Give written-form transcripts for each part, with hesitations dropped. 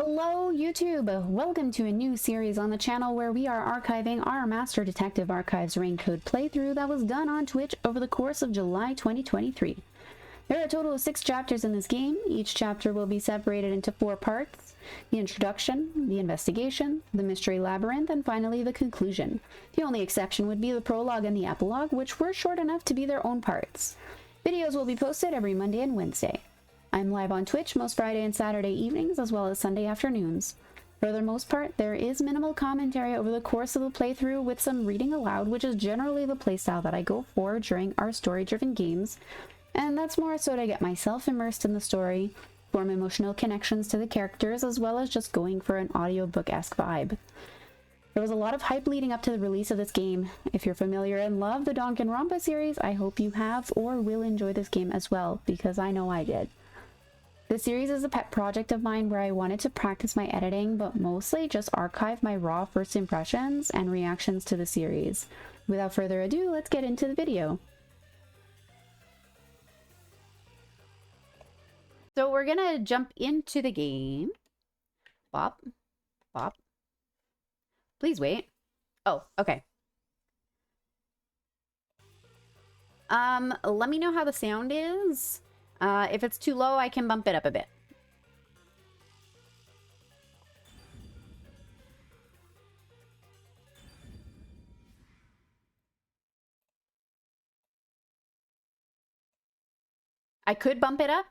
Hello YouTube! Welcome to a new series on the channel where we are archiving our Master Detective Archives RainCode playthrough that was done on Twitch over the course of July 2023. There are a total of 6 chapters in this game. Each chapter will be separated into 4 parts: the introduction, the investigation, the mystery labyrinth, and finally the conclusion. The only exception would be the prologue and the epilogue, which were short enough to be their own parts. Videos will be posted every Monday and Wednesday. I'm live on Twitch most Friday and Saturday evenings, as well as Sunday afternoons. For the most part, there is minimal commentary over the course of the playthrough with some reading aloud, which is generally the playstyle that I go for during our story-driven games, and that's more so to get myself immersed in the story, form emotional connections to the characters, as well as just going for an audiobook-esque vibe. There was a lot of hype leading up to the release of this game. If you're familiar and love the Danganronpa series, I hope you have or will enjoy this game as well, because I know I did. This series is a pet project of mine where I wanted to practice my editing, but mostly just archive my raw first impressions and reactions to the series. Without further ado, let's get into the video. So we're gonna jump into the game. Bop. Bop. Please wait. Oh, okay. Let me know how the sound is. If it's too low, I can bump it up a bit. I could bump it up.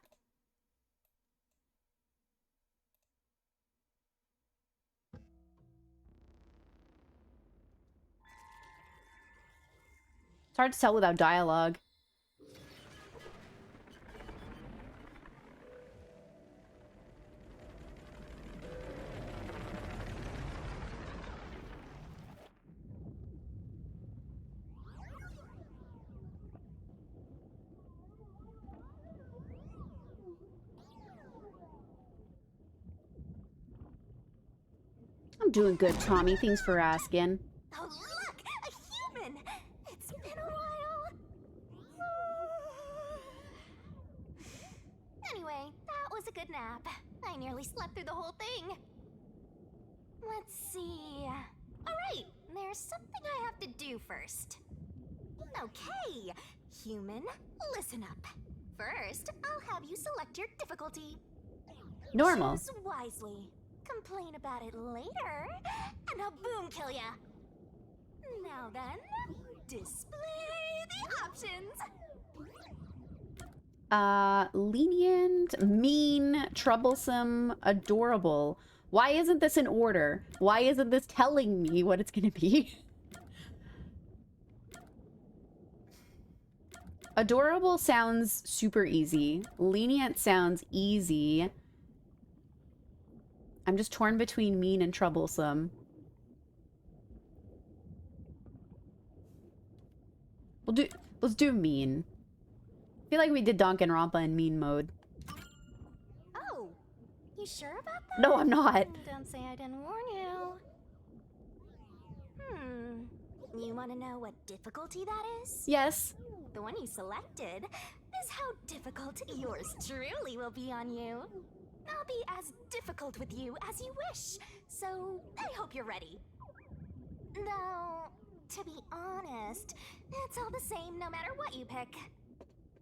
It's hard to tell without dialogue. I'm doing good, Tommy. Thanks for asking. Oh, look! A human! It's been a while. Anyway, that was a good nap. I nearly slept through the whole thing. Let's see. Alright, there's something I have to do first. Okay, human, listen up. First, I'll have you select your difficulty. Normal. Choose wisely. Complain about it later, and I'll boom kill ya. Now then, display the options. Lenient, mean, troublesome, adorable. Why isn't this in order? Why isn't this telling me what it's gonna be? Adorable sounds super easy. Lenient sounds easy. I'm just torn between mean and troublesome. Let's do mean. I feel like we did Danganronpa in mean mode. Oh, you sure about that? No, I'm not. Don't say I didn't warn you. You want to know what difficulty that is? Yes. The one you selected is how difficult yours truly will be on you. I'll be as difficult with you as you wish, so I hope you're ready. Though, to be honest, it's all the same no matter what you pick.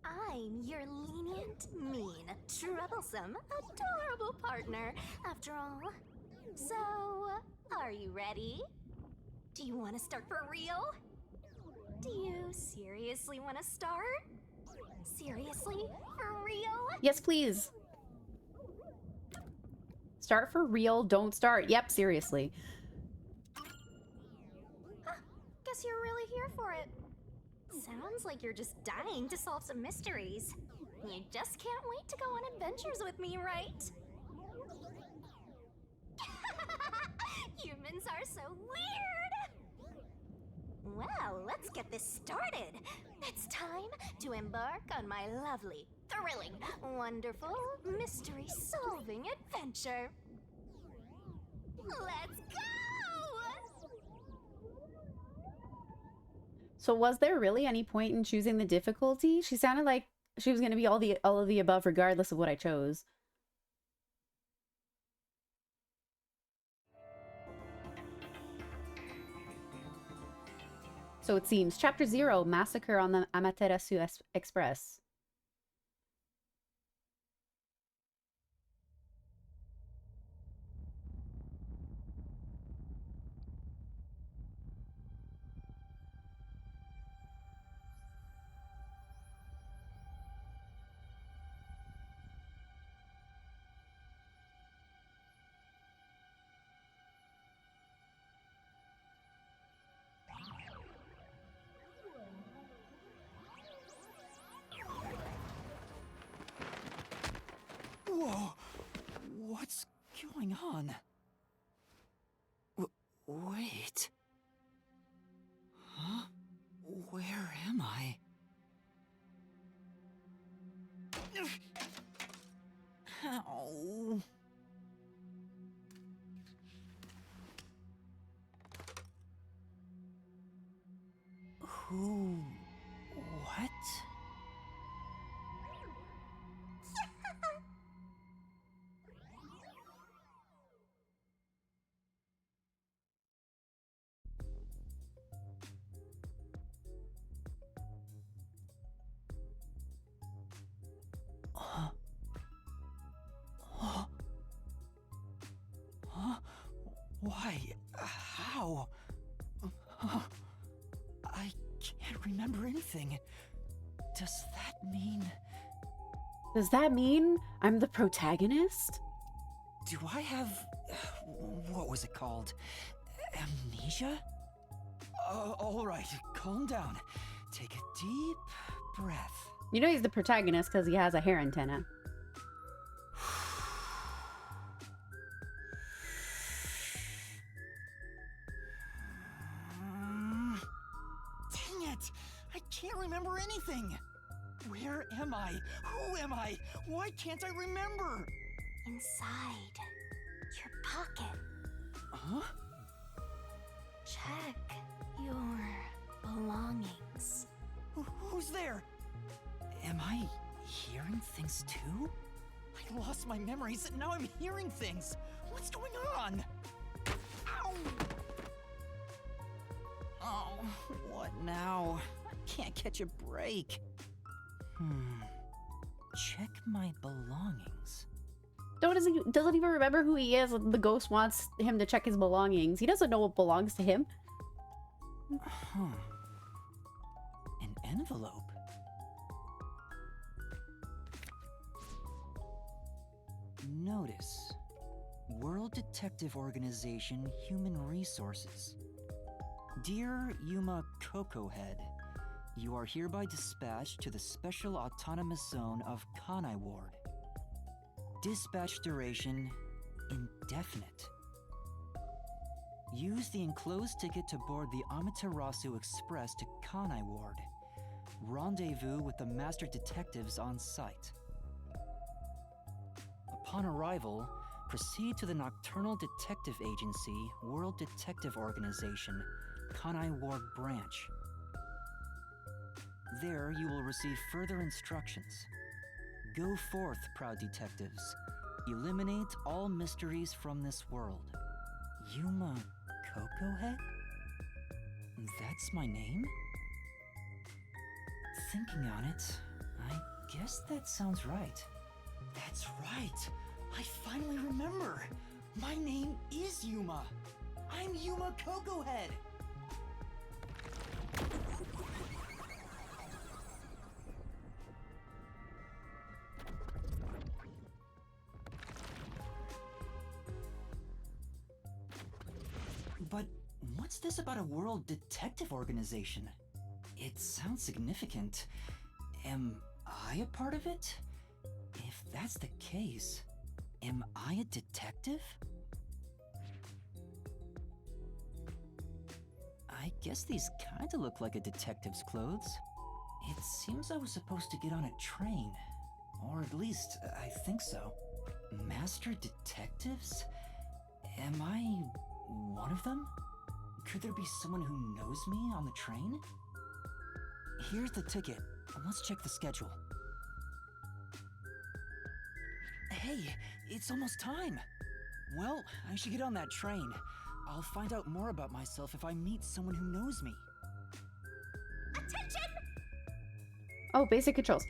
I'm your lenient, mean, troublesome, adorable partner, after all. So, are you ready? Do you want to start for real? Do you seriously want to start? Seriously? For real? Yes, please. Start for real, don't start. Yep, seriously. Guess you're really here for it. Sounds like you're just dying to solve some mysteries. You just can't wait to go on adventures with me, right? Humans are so weird! Well, let's get this started. It's time to embark on my lovely, thrilling, wonderful, mystery-solving adventure. Let's go! So was there really any point in choosing the difficulty? She sounded like she was going to be all of the above regardless of what I chose. So it seems. Chapter 0, Massacre on the Amaterasu Express. Whoa! What's going on? Wait. Huh? Where am I? Ow. Who? What? Huh? Huh? Huh? Why? How? Huh? I can't remember anything. Does that mean... Does that mean I'm the protagonist? Do I have... what was it called? Amnesia? Alright, calm down. Take a deep breath. You know he's the protagonist because he has a hair antenna. Dang it! I can't remember anything! Where am I? Who am I? Why can't I remember? Inside your pocket. Huh? Check your belongings. Who's there? Am I hearing things too? I lost my memories and now I'm hearing things. What's going on? Ow! Oh, what now? I can't catch a break. Check my belongings. Doesn't even remember who he is. The ghost wants him to check his belongings. He doesn't know what belongs to him. Huh. An envelope. Notice. World Detective Organization Human Resources. Dear Yuma Cocohead, you are hereby dispatched to the Special Autonomous Zone of Kanai Ward. Dispatch duration indefinite. Use the enclosed ticket to board the Amaterasu Express to Kanai Ward. Rendezvous with the master detectives on site. Upon arrival, proceed to the Nocturnal Detective Agency, World Detective Organization, Kanai Ward Branch. There you will receive further instructions. Go forth, proud detectives. Eliminate all mysteries from this world. Yuma Cocohead? That's my name? Thinking on it, I guess that sounds right. That's right! I finally remember! My name is Yuma! I'm Yuma Cocohead! But what's this about a world detective organization? It sounds significant. Am I a part of it? If that's the case, am I a detective? I guess these kinda look like a detective's clothes. It seems I was supposed to get on a train. Or at least, I think so. Master detectives? Am I one of them? Could there be someone who knows me on the train? Here's the ticket. Let's check the schedule. Hey, it's almost time. Well, I should get on that train. I'll find out more about myself if I meet someone who knows me. Attention! Oh, basic controls.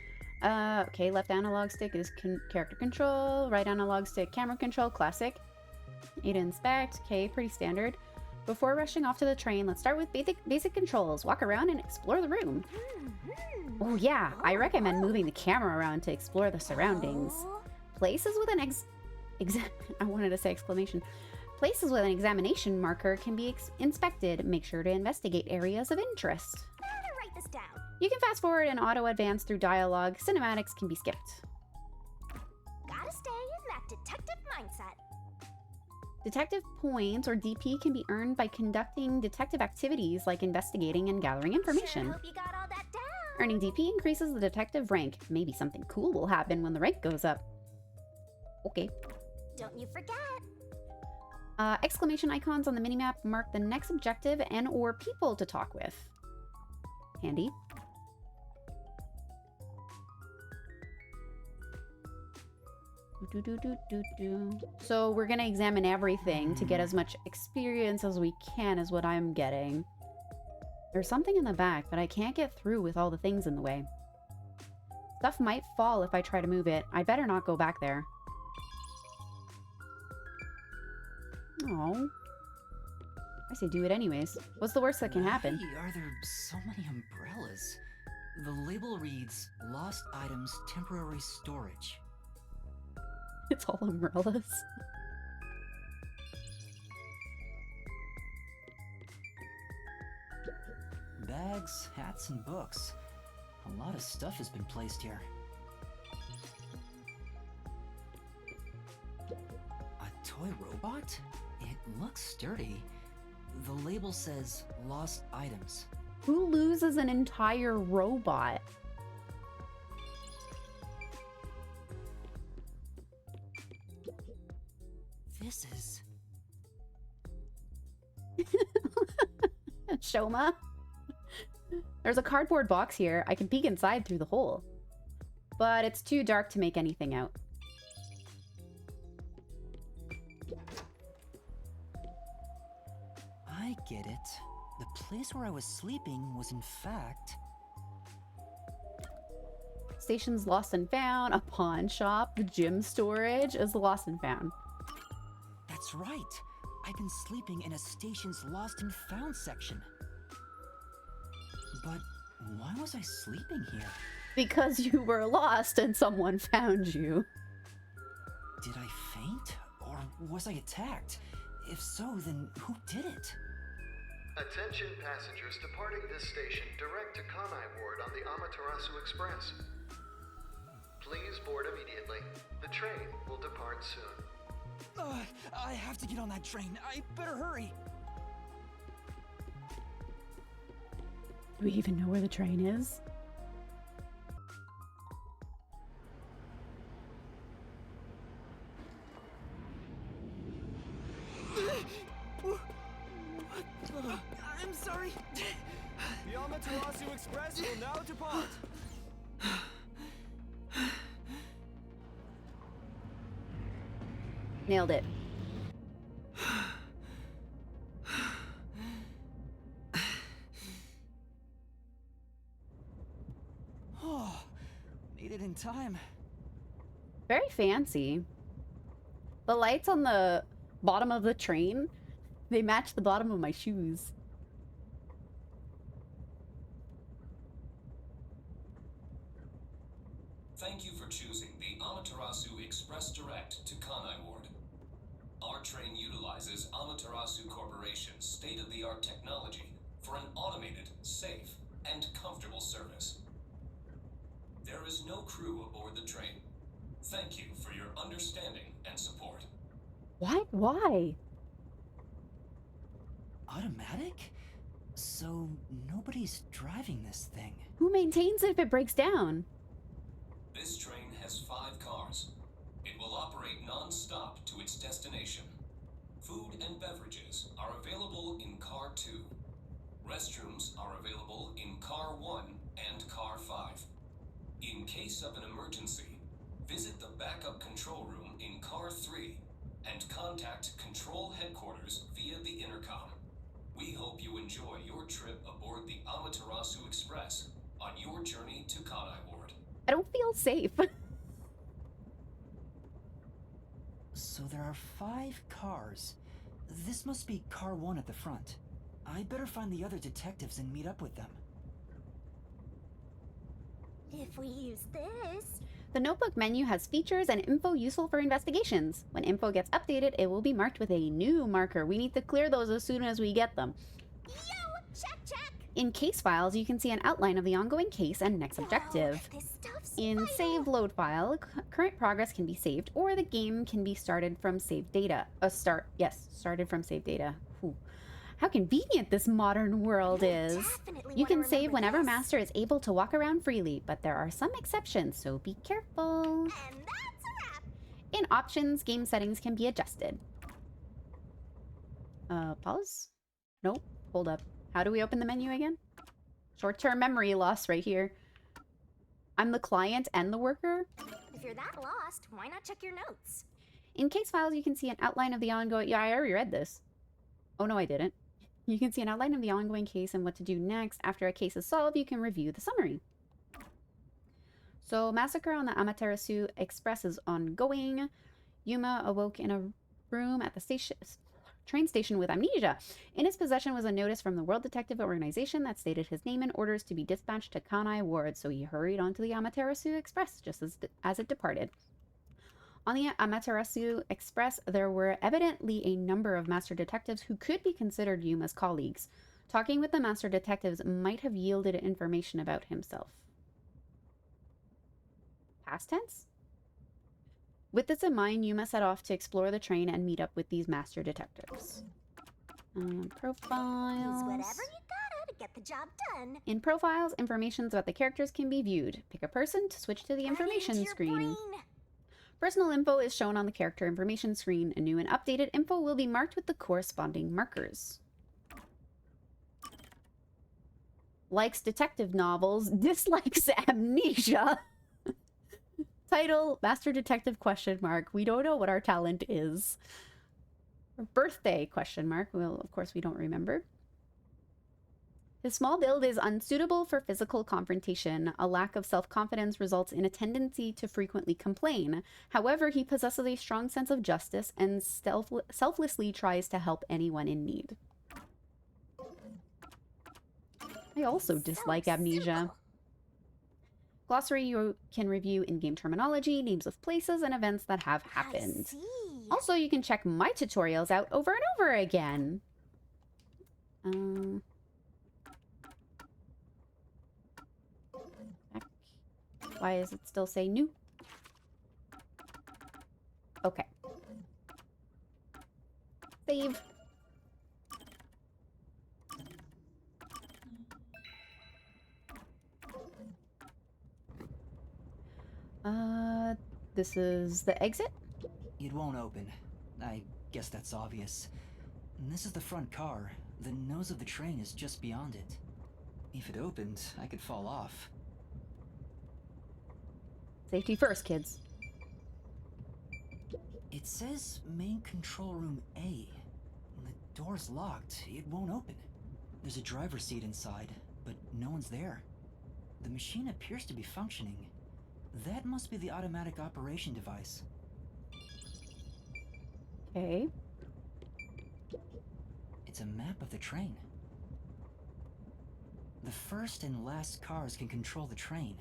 Okay, left analog stick is character control, right analog stick camera control, classic. A to inspect, okay, pretty standard. Before rushing off to the train, let's start with basic controls. Walk around and explore the room. Oh yeah, I recommend moving the camera around to explore the surroundings. Places with an I wanted to say exclamation. Places with an examination marker can be inspected. Make sure to investigate areas of interest. How to write this down? You can fast forward and auto advance through dialogue. Cinematics can be skipped. Gotta stay in that detective mindset. Detective points, or DP, can be earned by conducting detective activities like investigating and gathering information. Sure hope you got all that down. Earning DP increases the detective rank. Maybe something cool will happen when the rank goes up. Okay. Don't you forget. Exclamation icons on the minimap mark the next objective and or people to talk with. Handy. So we're gonna examine everything to get as much experience as we can is what I'm getting. There's something in the back, but I can't get through with all the things in the way. Stuff might fall if I try to move it. I better not go back there. Oh. I say do it anyways. What's the worst that can happen? Why are there so many umbrellas? The label reads, Lost Items Temporary Storage. It's all umbrellas. Bags, hats, and books. A lot of stuff has been placed here. A toy robot? It looks sturdy. The label says Lost Items. Who loses an entire robot? This is... Shoma? There's a cardboard box here. I can peek inside through the hole. But it's too dark to make anything out. I get it. The place where I was sleeping was in fact... Station's lost and found. A pawn shop. The gym storage is lost and found. That's right. I've been sleeping in a station's lost and found section. But why was I sleeping here? Because you were lost and someone found you. Did I faint? Or was I attacked? If so, then who did it? Attention passengers departing this station direct to Kanai Ward on the Amaterasu Express. Please board immediately. The train will depart soon. I have to get on that train. I better hurry. Do we even know where the train is? I'm sorry. The Amaterasu Express will now depart. Nailed it. Oh, made it in time. Very fancy. The lights on the bottom of the train, they match the bottom of my shoes. Thank you for choosing the Amaterasu Express Direct to Kanai Ward. Our train utilizes Amaterasu Corporation's state-of-the-art technology for an automated, safe, and comfortable service. There is no crew aboard the train. Thank you for your understanding and support. What? Why? Automatic? So nobody's driving this thing. Who maintains it if it breaks down? This train has 5 cars. It will operate non-stop to its destination. Food and beverages are available in Car 2. Restrooms are available in Car 1 and Car 5. In case of an emergency, visit the backup control room in Car 3 and contact Control Headquarters via the intercom. We hope you enjoy your trip aboard the Amaterasu Express safe. So there are 5 cars. This must be car 1 at the front. I better find the other detectives and meet up with them. If we use this... The notebook menu has features and info useful for investigations. When info gets updated, it will be marked with a new marker. We need to clear those as soon as we get them. Yo! Check, check! In case files, you can see an outline of the ongoing case and next objective. Whoa, this stuff's In vital. save load file, current progress can be saved, or the game can be started from saved data. Started from saved data. Ooh. How convenient this modern world is. Definitely You wanna can save remember whenever this. Master is able to walk around freely, but there are some exceptions, so be careful. And that's a wrap! In options, game settings can be adjusted. Pause? Nope. Hold up. How do we open the menu again? Short-term memory loss right here. I'm the client and the worker. If you're that lost, why not check your notes? In case files, you can see an outline of the ongoing... Yeah, I already read this. Oh, no, I didn't. You can see an outline of the ongoing case and what to do next. After a case is solved, you can review the summary. So, massacre on the Amaterasu Express is ongoing. Yuma awoke in a room at the train station with amnesia. In his possession was a notice from the World Detective Organization that stated his name and orders to be dispatched to Kanai Ward, so he hurried onto the Amaterasu Express just as it departed. On the Amaterasu Express, there were evidently a number of master detectives who could be considered Yuma's colleagues. Talking with the master detectives might have yielded information about himself. Past tense? With this in mind, Yuma set off to explore the train and meet up with these master detectives. Profiles. Use whatever you gotta to get the job done. In profiles, information about the characters can be viewed. Pick a person to switch to the information Add it into your screen. brain. Personal info is shown on the character information screen. A new and updated info will be marked with the corresponding markers. Likes detective novels, dislikes amnesia. Title, Master Detective ? We don't know what our talent is. Birthday ? Well, of course we don't remember. His small build is unsuitable for physical confrontation. A lack of self-confidence results in a tendency to frequently complain. However, he possesses a strong sense of justice and selflessly tries to help anyone in need. I also dislike amnesia. Simple. Glossary you can review in-game terminology, names of places, and events that have I happened. see. Also, you can check my tutorials out over and over again. Why does it still say new? Okay. Save. This is the exit? It won't open. I guess that's obvious. And this is the front car. The nose of the train is just beyond it. If it opened, I could fall off. Safety first, kids. It says main control room A. The door's locked. It won't open. There's a driver's seat inside, but no one's there. The machine appears to be functioning. That must be the automatic operation device. Okay. It's a map of the train. The first and last cars can control the train.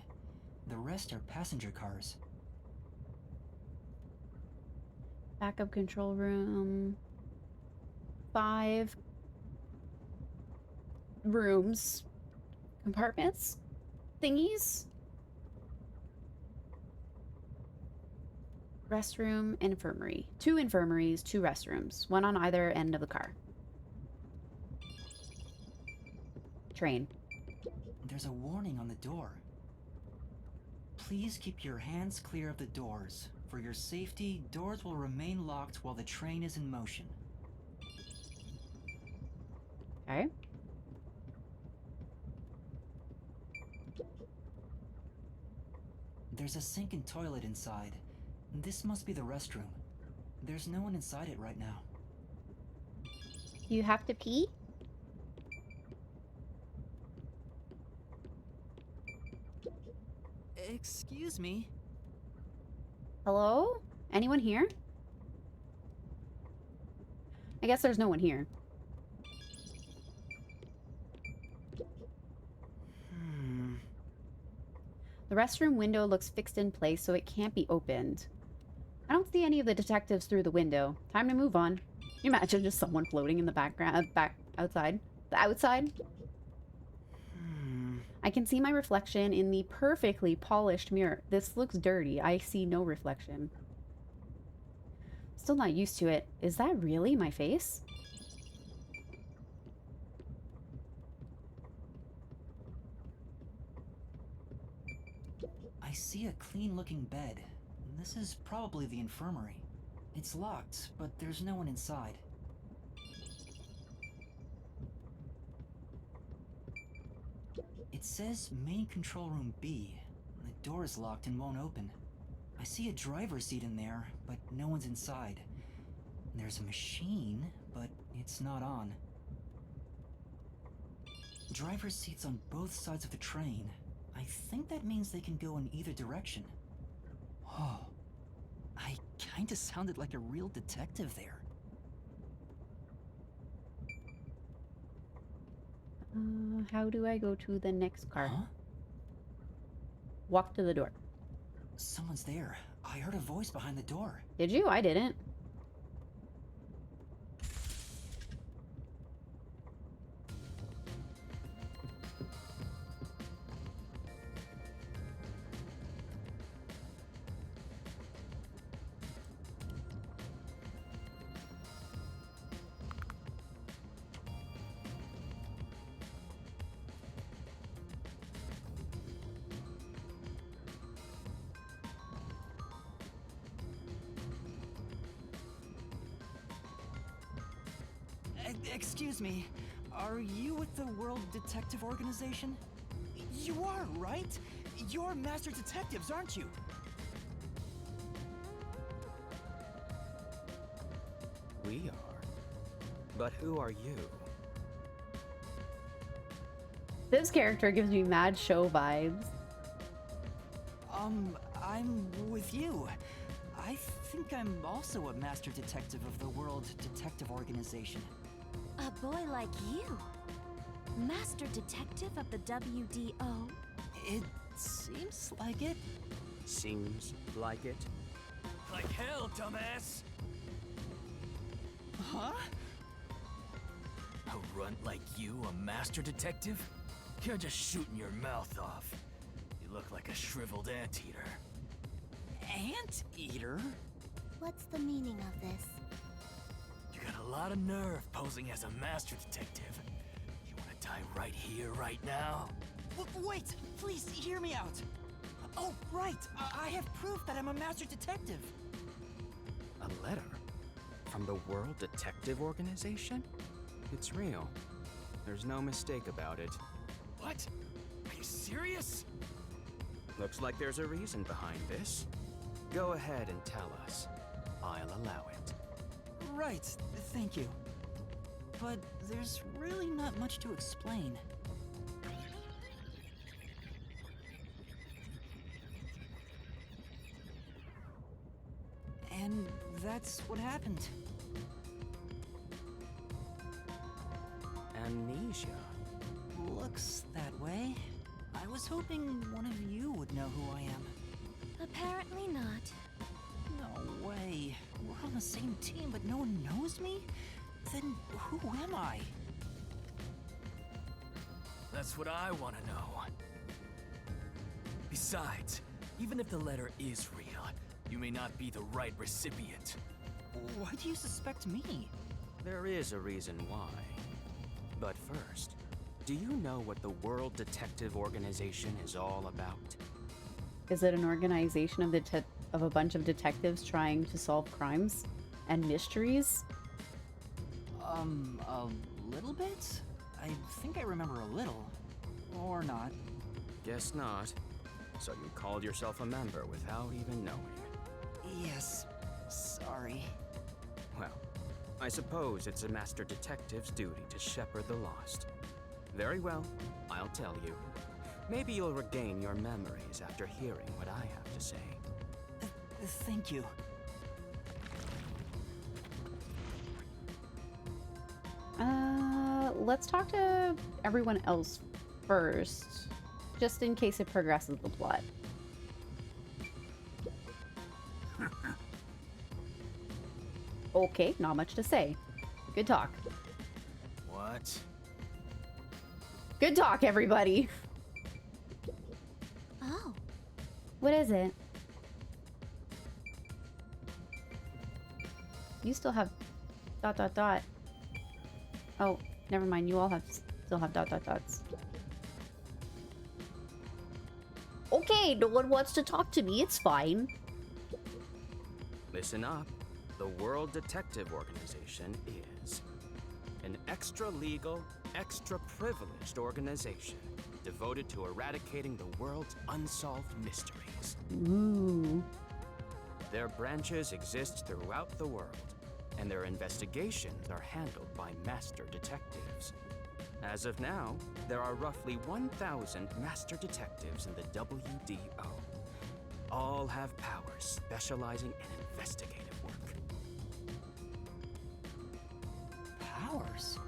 The rest are passenger cars. Backup control room. 5 rooms. Compartments? Thingies? Restroom, infirmary. 2 infirmaries, 2 restrooms. 1 on either end of the car. Train. There's a warning on the door. Please keep your hands clear of the doors. For your safety, doors will remain locked while the train is in motion. Okay. There's a sink and toilet inside. This must be the restroom. There's no one inside it right now. You have to pee? Excuse me. Hello? Anyone here? I guess there's no one here. The restroom window looks fixed in place, so it can't be opened. I don't see any of the detectives through the window. Time to move on. Can you imagine just someone floating in the background, outside? The outside? I can see my reflection in the perfectly polished mirror. This looks dirty. I see no reflection. Still not used to it. Is that really my face? I see a clean-looking bed. This is probably the infirmary. It's locked, but there's no one inside. It says main control room B. The door is locked and won't open. I see a driver's seat in there, but no one's inside. There's a machine, but it's not on. Driver's seats on both sides of the train. I think that means they can go in either direction. Oh, I kinda sounded like a real detective there. How do I go to the next car? Huh? Walk to the door. Someone's there. I heard a voice behind the door. Did you? I didn't. Excuse me, are you with the World Detective Organization? You are, right? You're master detectives, aren't you? We are. But who are you? This character gives me mad show vibes. I'm with you. I think I'm also a master detective of the World Detective Organization. A boy like you? Master detective of the WDO? It seems like it. Seems like it. Like hell, dumbass! Huh? A runt like you, a master detective? You're just shooting your mouth off. You look like a shriveled anteater. Anteater? What's the meaning of this? You got a lot of nerve posing as a master detective. You wanna die right here, right now? Wait, please hear me out. Oh, right. I have proof that I'm a master detective. A letter? From the World Detective Organization? It's real. There's no mistake about it. What? Are you serious? Looks like there's a reason behind this. Go ahead and tell us. I'll allow it. Right, thank you. But there's really not much to explain. And that's what happened. Amnesia. Looks that way. I was hoping one of you would know who I am. Apparently not. No way. We're on the same team, but no one knows me? Then who am I? That's what I wanna know. Besides, even if the letter is real, you may not be the right recipient. Why do you suspect me? There is a reason why. But first, do you know what the World Detective Organization is all about? Is it an organization of a bunch of detectives trying to solve crimes and mysteries? A little bit? I think I remember a little. Or not. Guess not. So you called yourself a member without even knowing. Yes. Sorry. Well, I suppose it's a master detective's duty to shepherd the lost. Very well, I'll tell you. Maybe you'll regain your memories after hearing what I have to say. Thank you. Let's talk to everyone else first, just in case it progresses the plot. Okay, not much to say. Good talk. What? Good talk, everybody. Oh, What is it? You still have ... Oh, never mind. You all still have ... Okay, no one wants to talk to me. It's fine. Listen up. The World Detective Organization is an extra-legal, extra-privileged organization devoted to eradicating the world's unsolved mysteries. Ooh. Their branches exist throughout the world, and their investigations are handled by master detectives. As of now, there are roughly 1,000 master detectives in the WDO. All have powers specializing in investigative work. Powers?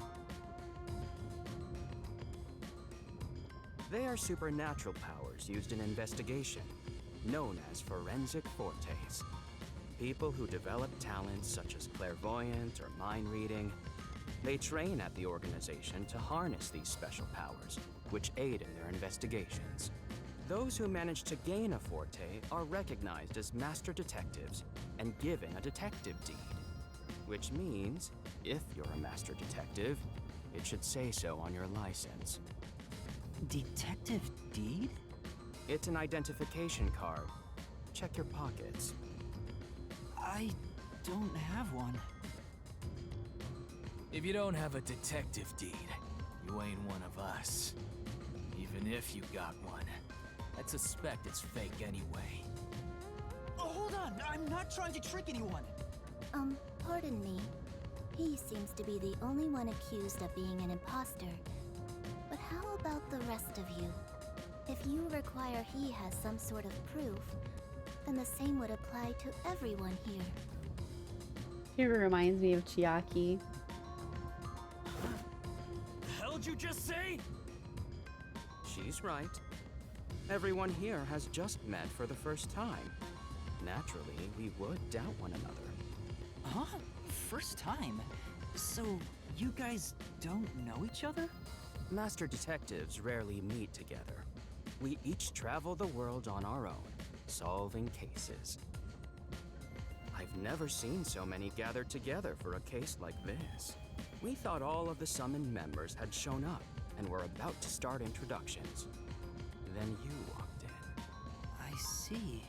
They are supernatural powers used in investigation, known as forensic fortes. People who develop talents such as clairvoyant or mind reading. They train at the organization to harness these special powers, which aid in their investigations. Those who manage to gain a forte are recognized as master detectives and given a detective deed. Which means, if you're a master detective, it should say so on your license. Detective deed? It's an identification card. Check your pockets. I don't have one. If you don't have a detective deed, you ain't one of us. Even if you got one, I'd suspect it's fake anyway. Oh, hold on! I'm not trying to trick anyone! pardon me. He seems to be the only one accused of being an imposter. But how about the rest of you? If you require he has some sort of proof, then the same would apply to everyone here. He reminds me of Chiaki. The hell'd you just say? She's right. Everyone here has just met for the first time. Naturally, we would doubt one another. Huh? First time? So, you guys don't know each other? Master detectives rarely meet together. We each travel the world on our own, solving cases. I've never seen so many gathered together for a case like this. We thought all of the summoned members had shown up and were about to start introductions. Then you walked in. I see.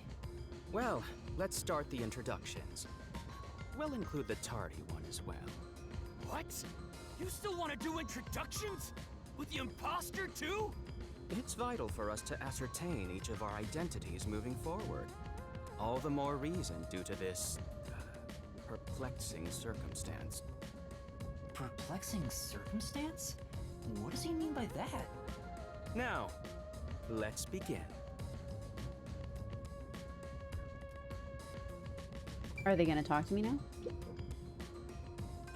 Well, let's start the introductions. We'll include the tardy one as well. What? You still want to do introductions? With the imposter too? It's vital for us to ascertain each of our identities moving forward. All the more reason due to this perplexing circumstance. Perplexing circumstance? What does he mean by that? Now, let's begin. Are they gonna talk to me now?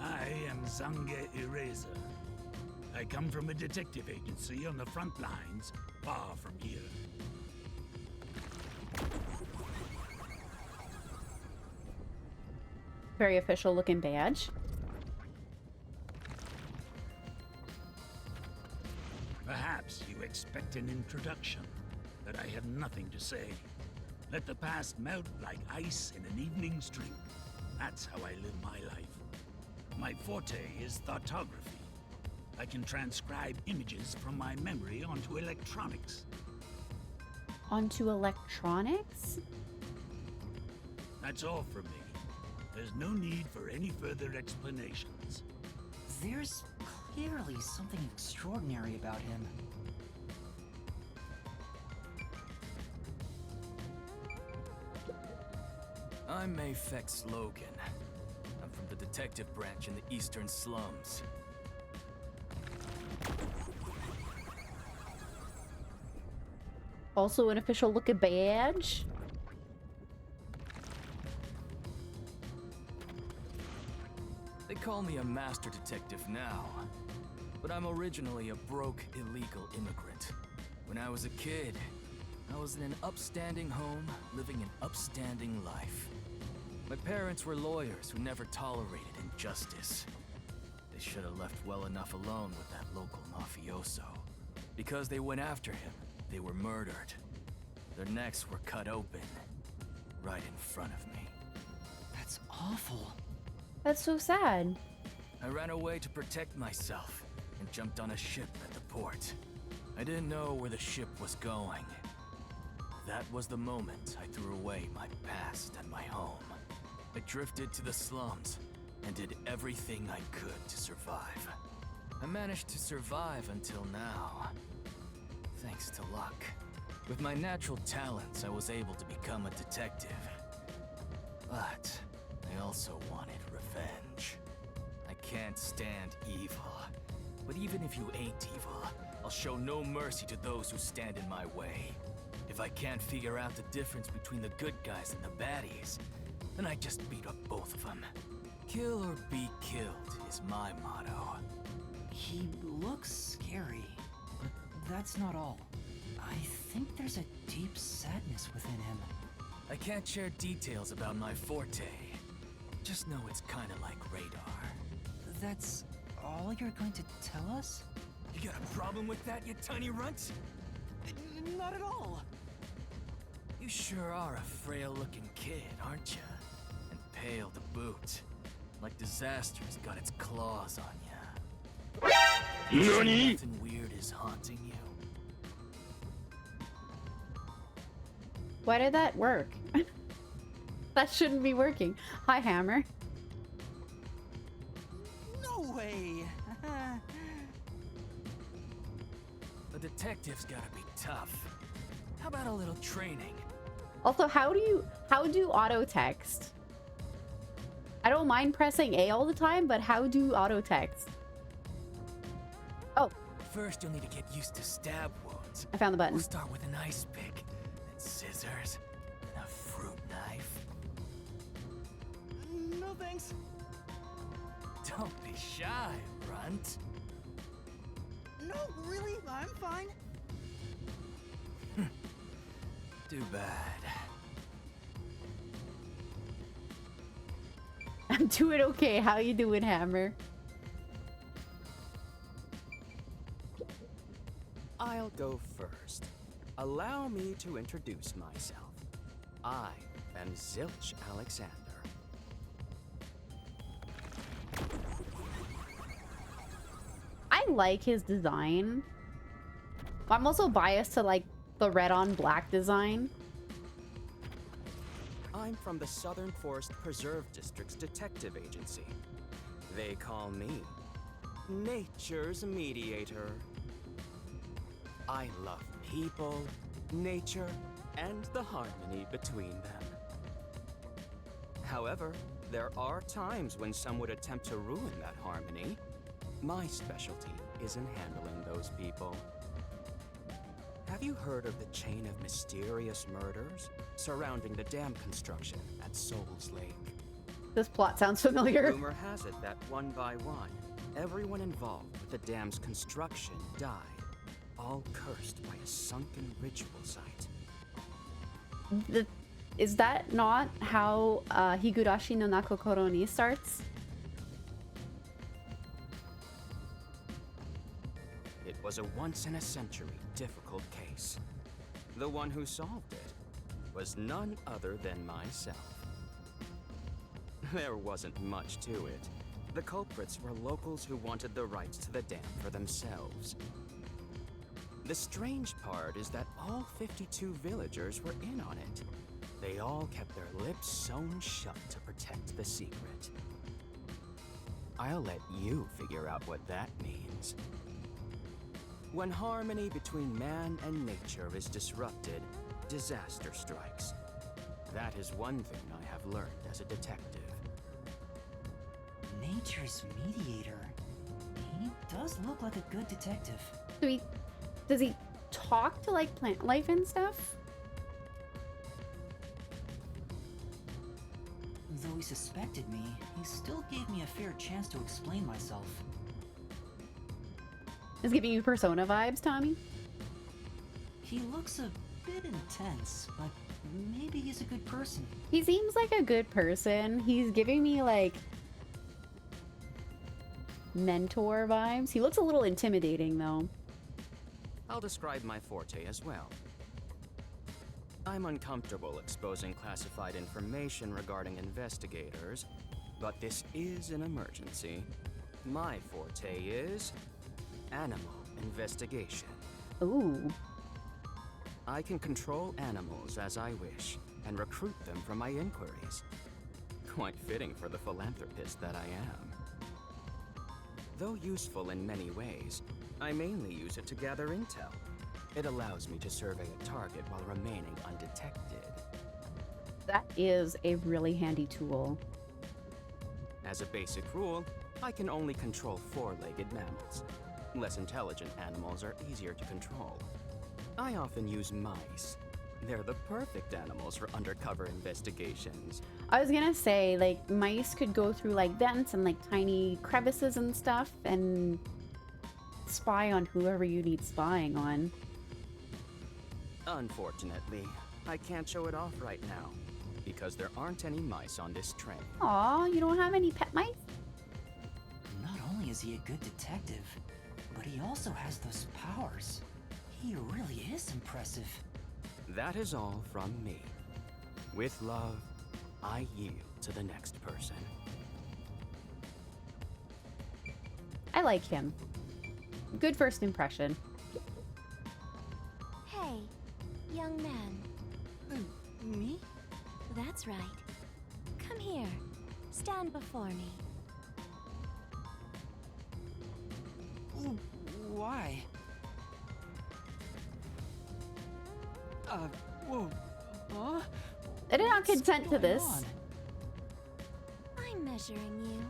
I am Zange Eraser. I come from a detective agency on the front lines, far from here. Very official looking badge. Perhaps you expect an introduction, but I have nothing to say. Let the past melt like ice in an evening's drink. That's how I live my life. My forte is thoughtography. I can transcribe images from my memory onto electronics. Onto electronics? That's all from me. There's no need for any further explanations. There's clearly something extraordinary about him. I'm Mayfex Logan. I'm from the detective branch in the eastern slums. Also an official looking badge. They call me a master detective now, but I'm originally a broke, illegal immigrant. When I was a kid, I was in an upstanding home, living an upstanding life. My parents were lawyers who never tolerated injustice. They should have left well enough alone with that local mafioso. Because they went after him, they were murdered. Their necks were cut open, right in front of me. That's awful. That's so sad. I ran away to protect myself and jumped on a ship at the port. I didn't know where the ship was going. That was the moment I threw away my past and my home. I drifted to the slums and did everything I could to survive. I managed to survive until now, thanks to luck. With my natural talents, I was able to become a detective. But I also wanted revenge. I can't stand evil. But even if you ain't evil, I'll show no mercy to those who stand in my way. If I can't figure out the difference between the good guys and the baddies, then I just beat up both of them. Kill or be killed is my motto. He looks scary, but that's not all. I think there's a deep sadness within him. I can't share details about my forte. Just know it's kinda like radar. That's all you're going to tell us? You got a problem with that, you tiny runt? Not at all. You sure are a frail-looking kid, aren't you? And pale to boot. Like disaster's got its claws on ya. NANI?! Nothing weird is haunting you. Why did that work? That shouldn't be working. Hi, Hammer. No way! A detective's gotta be tough. How about a little training? Also, how do auto text? I don't mind pressing A all the time, but how do auto text? Oh, First, you'll need to get used to stab wounds. I found the button. We'll start with an ice pick, then scissors, and a fruit knife. No thanks. Don't be shy, runt. No, really, I'm fine. Too bad. I'm doing okay. How you doing, Hammer? I'll go first. Allow me to introduce myself. I am Zilch Alexander. I like his design. I'm also biased to like the red on black design. I'm from the Southern Forest Preserve District's detective agency. They call me Nature's Mediator. I love people, nature, and the harmony between them. However, there are times when some would attempt to ruin that harmony. My specialty is in handling those people. Have you heard of the chain of mysterious murders surrounding the dam construction at Souls Lake? This plot sounds familiar. Rumor has it that one by one, everyone involved with the dam's construction died, all cursed by a sunken ritual site. Is that not how Higurashi no Nakokoro ni starts? It was a once-in-a-century difficult case. The one who solved it was none other than myself. There wasn't much to it. The culprits were locals who wanted the rights to the dam for themselves. The strange part is that all 52 villagers were in on it. They all kept their lips sewn shut to protect the secret. I'll let you figure out what that means. When harmony between man and nature is disrupted, disaster strikes. That is one thing I have learned as a detective. Nature's mediator. He does look like a good detective. Does he talk to like plant life and stuff? Though he suspected me, he still gave me a fair chance to explain myself. Is giving you Persona vibes, Tommy? He looks a bit intense, but maybe he's a good person. He seems like a good person. He's giving me like mentor vibes. He looks a little intimidating though. I'll describe my forte as well. I'm uncomfortable exposing classified information regarding investigators, but this is an emergency. My forte is animal investigation. Ooh. I can control animals as I wish and recruit them for my inquiries. Quite fitting for the philanthropist that I am. Though useful in many ways, I mainly use it to gather intel. It allows me to survey a target while remaining undetected. That is a really handy tool. As a basic rule, I can only control four-legged mammals. Less intelligent animals are easier to control. I often use mice. They're the perfect animals for undercover investigations. I was gonna say, like, mice could go through like vents and like tiny crevices and stuff and spy on whoever you need spying on. Unfortunately, I can't show it off right now because there aren't any mice on this train. Aw, you don't have any pet mice? Not only is he a good detective, but he also has those powers. He really is impressive. That is all from me. With love, I yield to the next person. I like him. Good first impression. Hey, young man. Me? That's right. Come here. Stand before me. Why? Whoa. Huh? I did not consent to this. on? I'm measuring you.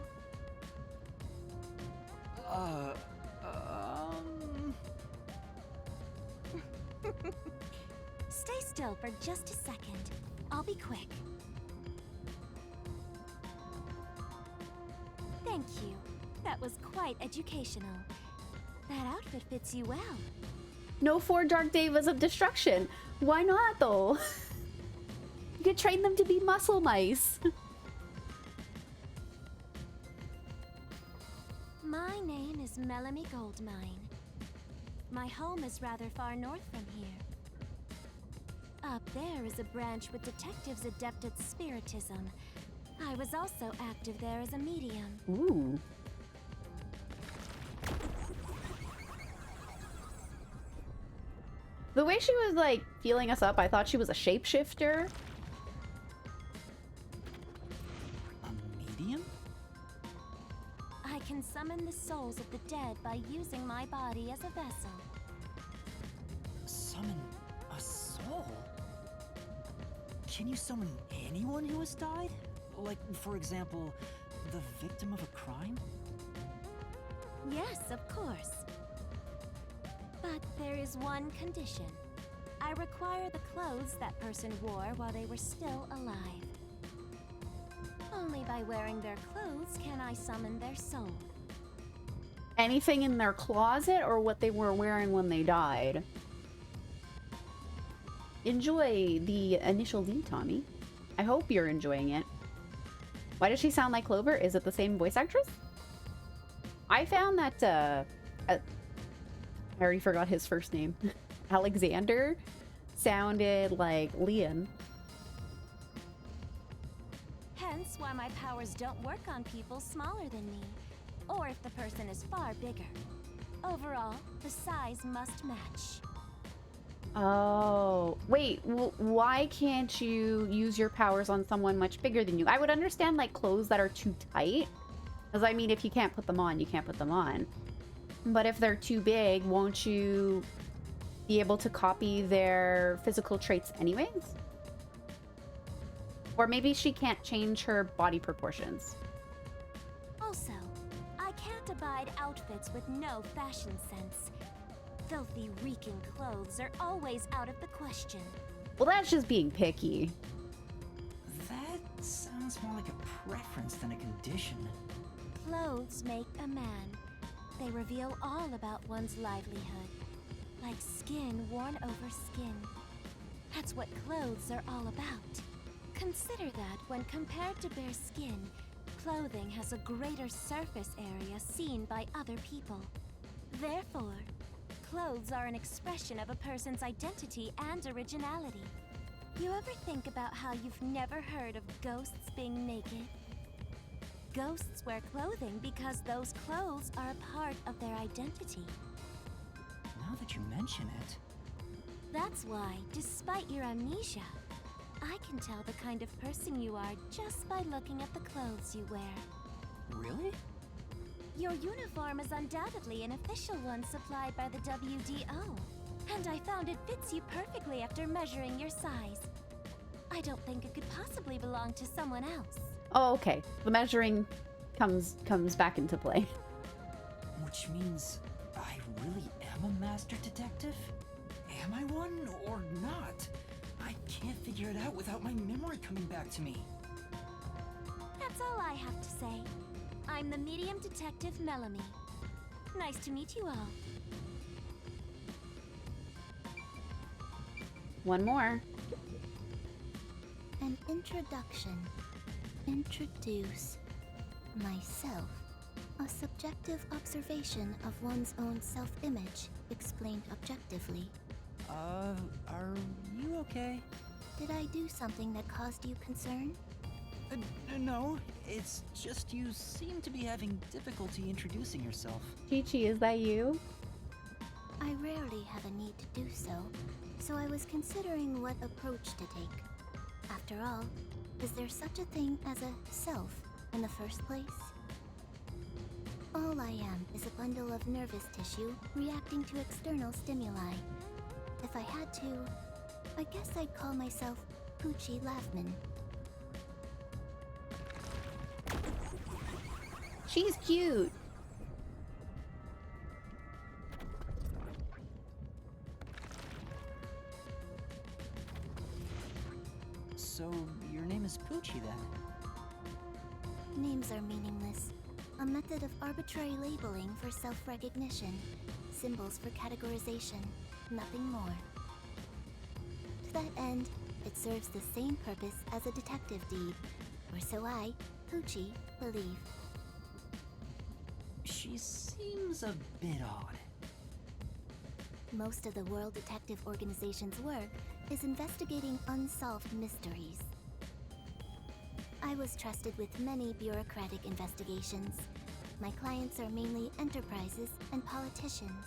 Stay still for just a second. I'll be quick. Thank you. That was quite educational. That outfit fits you well. No 4 Dark Devas of Destruction. Why not, though? You could train them to be muscle mice. My name is Melanie Goldmine. My home is rather far north from here. Up there is a branch with detectives adept at spiritism. I was also active there as a medium. Ooh. The way she was, like, feeling us up, I thought she was a shapeshifter. A medium? I can summon the souls of the dead by using my body as a vessel. Summon a soul? Can you summon anyone who has died? Like, for example, the victim of a crime? Yes, of course. But there is one condition. I require the clothes that person wore while they were still alive. Only by wearing their clothes can I summon their soul. Anything in their closet or what they were wearing when they died? Enjoy the initial D, Tommy. I hope you're enjoying it. Why does she sound like Clover? Is it the same voice actress? I found that, I already forgot his first name. Alexander sounded like Leon. Hence why my powers don't work on people smaller than me, or if the person is far bigger. Overall, the size must match. Oh, wait, why can't you use your powers on someone much bigger than you? I would understand, like, clothes that are too tight. Because, I mean, if you can't put them on, you can't put them on. But if they're too big, won't you be able to copy their physical traits anyways? Or maybe she can't change her body proportions. Also, I can't abide outfits with no fashion sense. filthy, reeking clothes are always out of the question. Well, that's just being picky. That sounds more like a preference than a condition. Clothes make a man. They reveal all about one's livelihood. Like skin worn over skin. That's what clothes are all about. Consider that when compared to bare skin, clothing has a greater surface area seen by other people. Therefore, clothes are an expression of a person's identity and originality. You ever think about how you've never heard of ghosts being naked? Ghosts wear clothing because those clothes are a part of their identity. Now that you mention it... That's why, despite your amnesia, I can tell the kind of person you are just by looking at the clothes you wear. Really? Your uniform is undoubtedly an official one supplied by the WDO. And I found it fits you perfectly after measuring your size. I don't think it could possibly belong to someone else. Oh, okay. The measuring comes back into play. Which means I really am a master detective? Am I one or not? I can't figure it out without my memory coming back to me. That's all I have to say. I'm the medium detective Melanie. Nice to meet you all. One more. An introduction. Introduce myself. A subjective observation of one's own self-image, explained objectively. Are you okay? Did I do something that caused you concern? No, it's just you seem to be having difficulty introducing yourself. Chi-Chi, is that you? I rarely have a need to do so, so I was considering what approach to take. After all, is there such a thing as a self in the first place? All I am is a bundle of nervous tissue reacting to external stimuli. If I had to, I guess I'd call myself Poochie Lavman. She's cute. So, your name is Poochie then? Names are meaningless. A method of arbitrary labeling for self-recognition. Symbols for categorization. Nothing more. To that end, it serves the same purpose as a detective deed, or so I, Poochie, believe. She seems a bit odd. Most of the World Detective Organization's work is investigating unsolved mysteries. I was trusted with many bureaucratic investigations. My clients are mainly enterprises and politicians.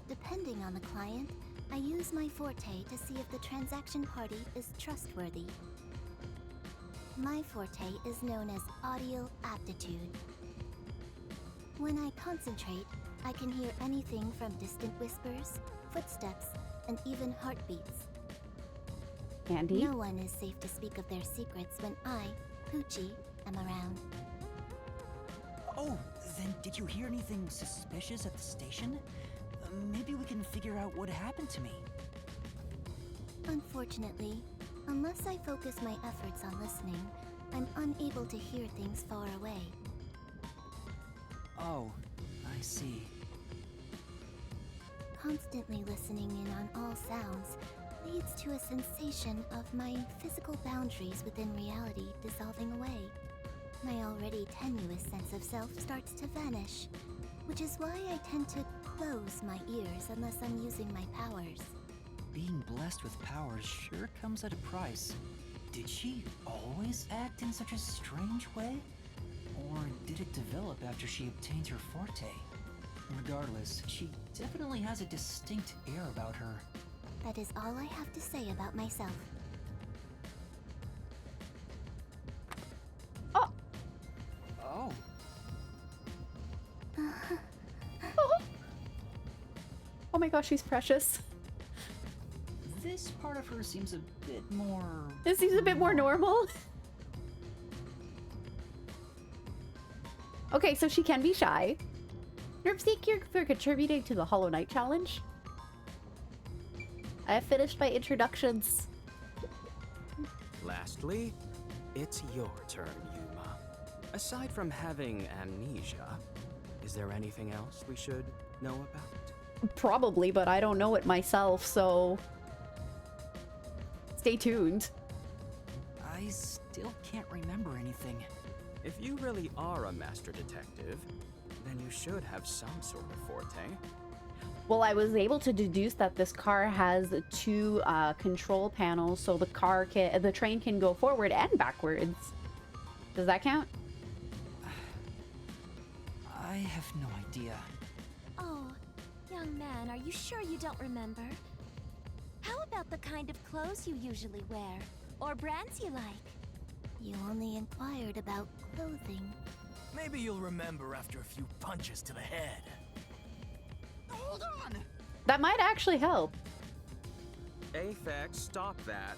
Depending on the client, I use my forte to see if the transaction party is trustworthy. My forte is known as audio aptitude. When I concentrate, I can hear anything from distant whispers, footsteps, and even heartbeats. Andy? No one is safe to speak of their secrets when I, Poochie, am around. Oh, then did you hear anything suspicious at the station? Maybe we can figure out what happened to me. Unfortunately, unless I focus my efforts on listening, I'm unable to hear things far away. Oh, I see. Constantly listening in on all sounds leads to a sensation of my physical boundaries within reality dissolving away. My already tenuous sense of self starts to vanish, which is why I tend to close my ears unless I'm using my powers. Being blessed with powers sure comes at a price. Did she always act in such a strange way? Or did it develop after she obtained her forte? Regardless, she definitely has a distinct air about her. That is all I have to say about myself. Oh! Oh. Oh my gosh, she's precious. This part of her seems a bit more... This seems a bit more normal. Okay, so she can be shy. Nerpseek, you're for contributing to the Hollow Knight challenge. I have finished my introductions. Lastly, it's your turn, Yuma. Aside from having amnesia, is there anything else we should know about? Probably, but I don't know it myself, so stay tuned. I still can't remember anything. If you really are a master detective, then you should have some sort of forte. Well, I was able to deduce that this car has two control panels, so the train can go forward and backwards. Does that count? I have no idea. Oh, young man, are you sure you don't remember? How about the kind of clothes you usually wear? Or brands you like? You only inquired about clothing. Maybe you'll remember after a few punches to the head. Hold on! That might actually help. Aphex, stop that.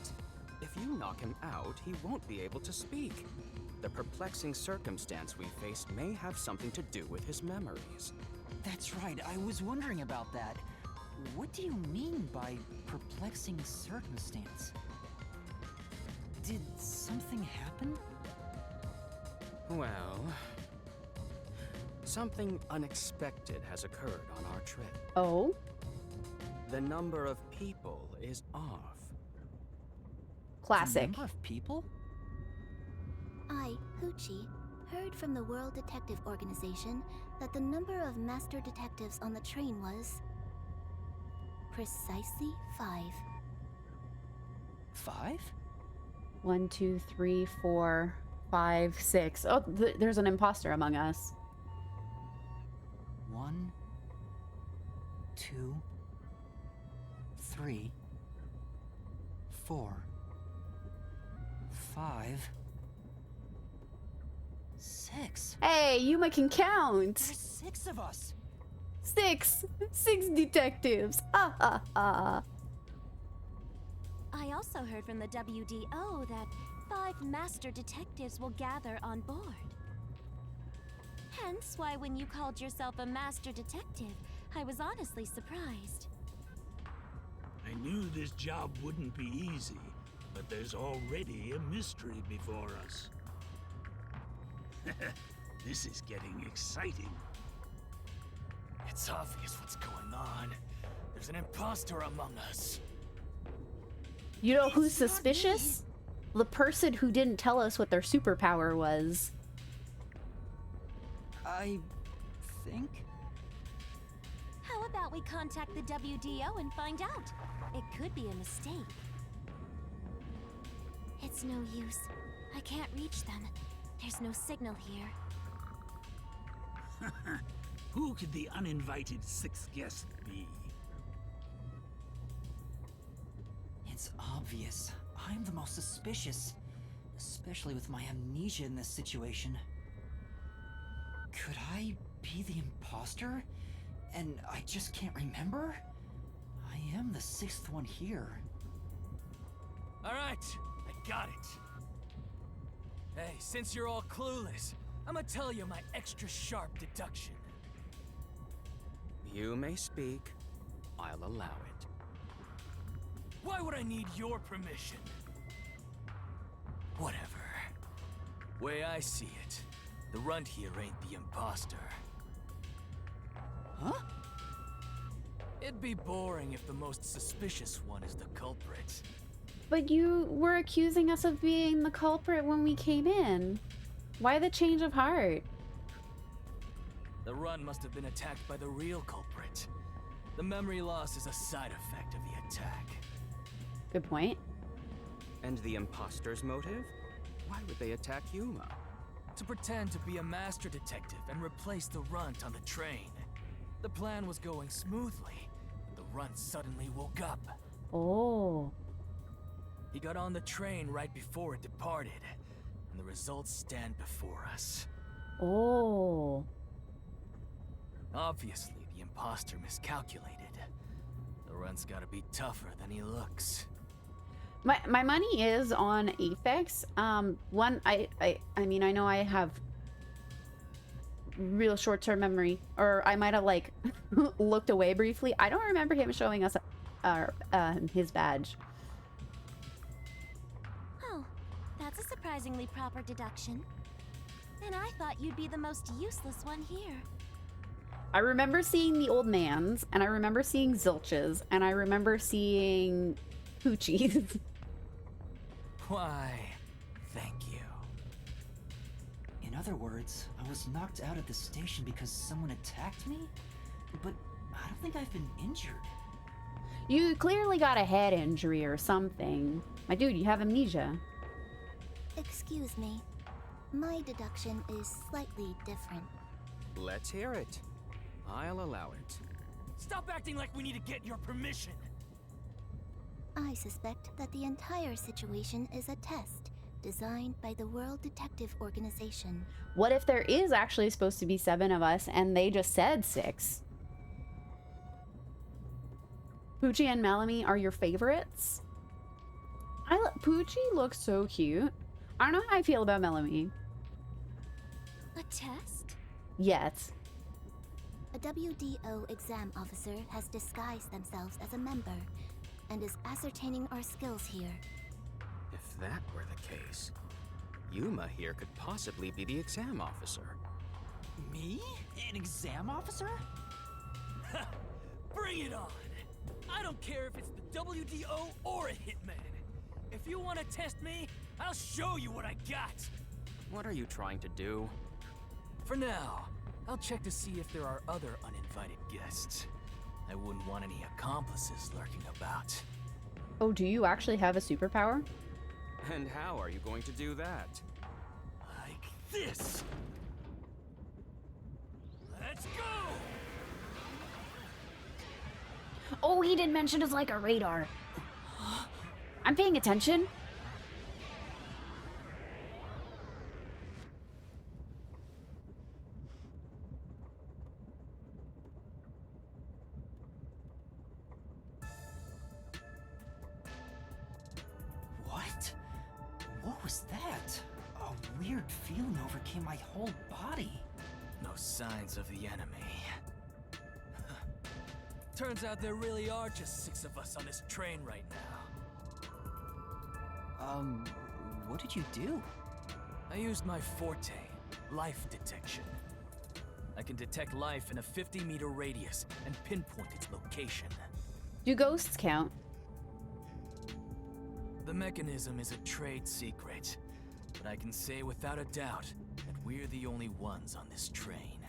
If you knock him out, he won't be able to speak. The perplexing circumstance we faced may have something to do with his memories. That's right, I was wondering about that. What do you mean by perplexing circumstance? Did something happen? Well, something unexpected has occurred on our trip. Oh? The number of people is off. Classic. The number of people? I, Hoochie, heard from the World Detective Organization that the number of master detectives on the train was precisely 5. 5? 1, 2, 3, 4, 5, 6. Oh, there's an imposter among us. 1, 2, 3, 4, 5, 6. Hey, Yuma can count. There's 6 of us. 6 detectives. Ah, ah, ah. I also heard from the WDO that 5 master detectives will gather on board. Hence why when you called yourself a master detective, I was honestly surprised. I knew this job wouldn't be easy, but there's already a mystery before us. This is getting exciting. It's obvious what's going on. There's an imposter among us. You know who's suspicious? The person who didn't tell us what their superpower was. I think? How about we contact the WDO and find out? It could be a mistake. It's no use. I can't reach them. There's no signal here. Who could the uninvited 6th guest be? It's obvious. I'm the most suspicious. Especially with my amnesia in this situation. Could I be the imposter? And I just can't remember? I am the 6th one here. Alright, I got it. Hey, since you're all clueless, I'm gonna tell you my extra sharp deduction. You may speak. I'll allow it. Why would I need your permission? Whatever. Way I see it, the runt here ain't the imposter. Huh? It'd be boring if the most suspicious one is the culprit. But you were accusing us of being the culprit when we came in. Why the change of heart? The runt must have been attacked by the real culprit. The memory loss is a side effect of the attack. Good point. And the imposter's motive? Why would they attack Yuma? To pretend to be a master detective and replace the runt on the train. The plan was going smoothly, but the runt suddenly woke up. Oh. He got on the train right before it departed, and the results stand before us. Oh. Obviously, the imposter miscalculated. The runt's gotta be tougher than he looks. My money is on Aphex. I mean, I know I have real short-term memory, or I might have like looked away briefly. I don't remember him showing us his badge. Oh, that's a surprisingly proper deduction. And I thought you'd be the most useless one here. I remember seeing the old man's, and I remember seeing Zilch's, and I remember seeing Poochie's. Why, thank you. In other words, I was knocked out of the station because someone attacked me? But I don't think I've been injured. You clearly got a head injury or something. My dude, you have amnesia. Excuse me. My deduction is slightly different. Let's hear it. I'll allow it. Stop acting like we need to get your permission. I suspect that the entire situation is a test designed by the World Detective Organization. What if there is actually supposed to be 7 of us and they just said 6? Poochie and Melanie are your favorites? Poochie looks so cute. I don't know how I feel about Melanie. A test? Yet. A WDO exam officer has disguised themselves as a member and is ascertaining our skills here. If that were the case, Yuma here could possibly be the exam officer. Me? An exam officer? Bring it on! I don't care if it's the WDO or a hitman. If you want to test me, I'll show you what I got. What are you trying to do? For now, I'll check to see if there are other uninvited guests. I wouldn't want any accomplices lurking about. Oh, do you actually have a superpower? And how are you going to do that? Like this! Let's go! Oh, he didn't mention it's like a radar. I'm paying attention. What? What was that? A weird feeling overcame my whole body. No signs of the enemy. Turns out there really are just 6 of us on this train right now. What did you do? I used my forte, life detection. I can detect life in a 50-meter radius and pinpoint its location. Do ghosts count? The mechanism is a trade secret, but I can say without a doubt that we're the only ones on this train.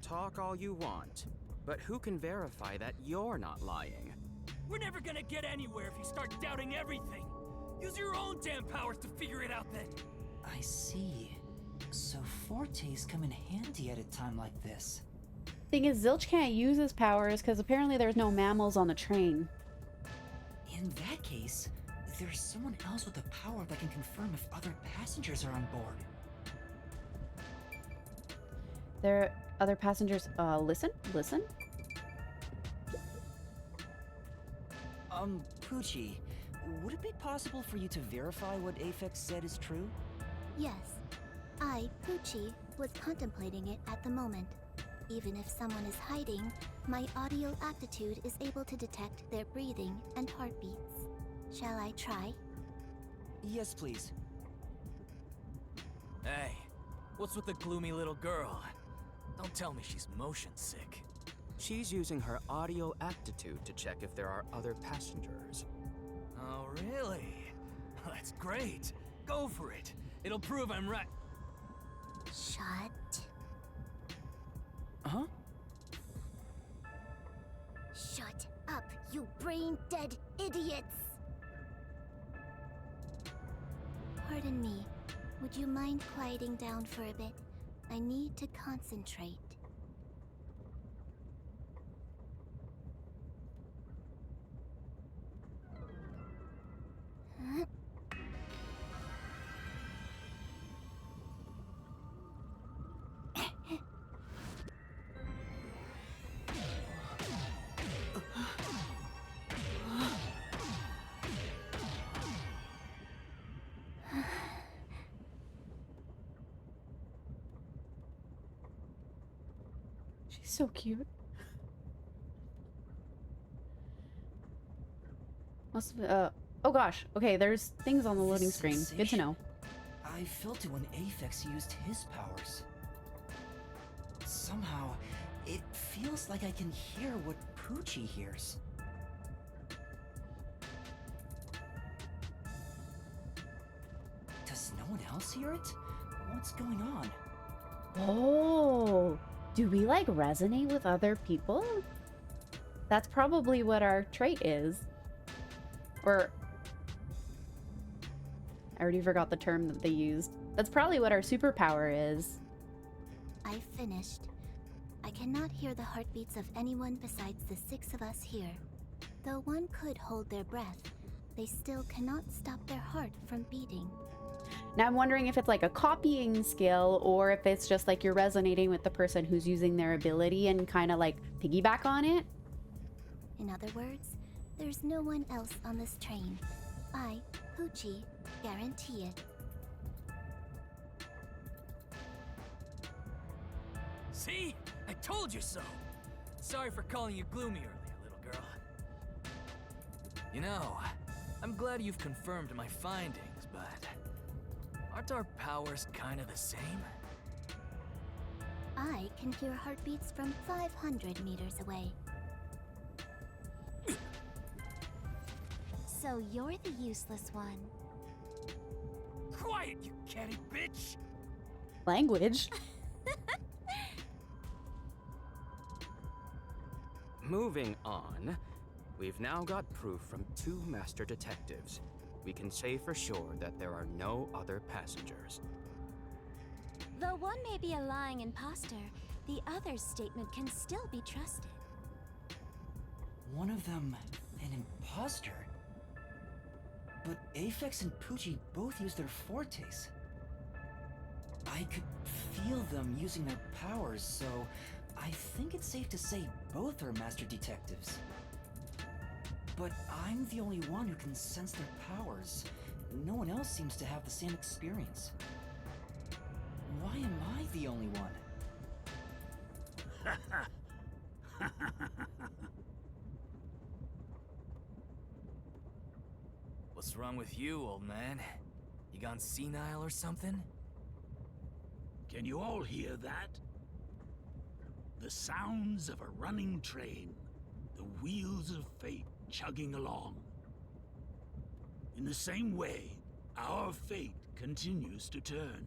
Talk all you want, but who can verify that you're not lying? We're never gonna get anywhere if you start doubting everything. Use your own damn powers to figure it out then. I see. So fortes come in handy at a time like this. Thing is, Zilch can't use his powers because apparently there's no mammals on the train. In that case, there's someone else with a power that can confirm if other passengers are on board. There are other passengers. Listen. Poochie, would it be possible for you to verify what Aphex said is true? Yes, I, Poochie, was contemplating it at the moment. Even if someone is hiding, my audio aptitude is able to detect their breathing and heartbeats. Shall I try? Yes, please. Hey, what's with the gloomy little girl? Don't tell me she's motion sick. She's using her audio aptitude to check if there are other passengers. Oh, really? That's great. Go for it. It'll prove I'm right. Shut. Huh? Shut up, you brain-dead idiots! Pardon me. Would you mind quieting down for a bit? I need to concentrate. Huh? She's so cute. Must have, oh gosh. Okay, there's things on the loading This screen. Good to sensation, know. I felt it when Aphex used his powers. Somehow, it feels like I can hear what Poochie hears. Does no one else hear it? What's going on? Oh, do we like resonate with other people? That's probably what our trait is. Or, I already forgot the term that they used. That's probably what our superpower is. I've finished. I cannot hear the heartbeats of anyone besides the 6 of us here. Though one could hold their breath, they still cannot stop their heart from beating. Now I'm wondering if it's like a copying skill or if it's just like you're resonating with the person who's using their ability and kind of like piggyback on it. In other words, there's no one else on this train. I, Poochie, guarantee it. See? I told you so! Sorry for calling you gloomy earlier, little girl. You know, I'm glad you've confirmed my findings, but aren't our powers kind of the same? I can hear heartbeats from 500 meters away. So you're the useless one. Quiet, you catty bitch! Language. Moving on, we've now got proof from 2 master detectives. We can say for sure that there are no other passengers. Though one may be a lying imposter, the other's statement can still be trusted. One of them, an imposter? But Aphex and Poochie both use their fortes. I could feel them using their powers, so I think it's safe to say both are master detectives. But I'm the only one who can sense their powers. No one else seems to have the same experience. Why am I the only one? What's wrong with you, old man? You gone senile or something? Can you all hear that? The sounds of a running train. The wheels of fate chugging along. In the same way, our fate continues to turn.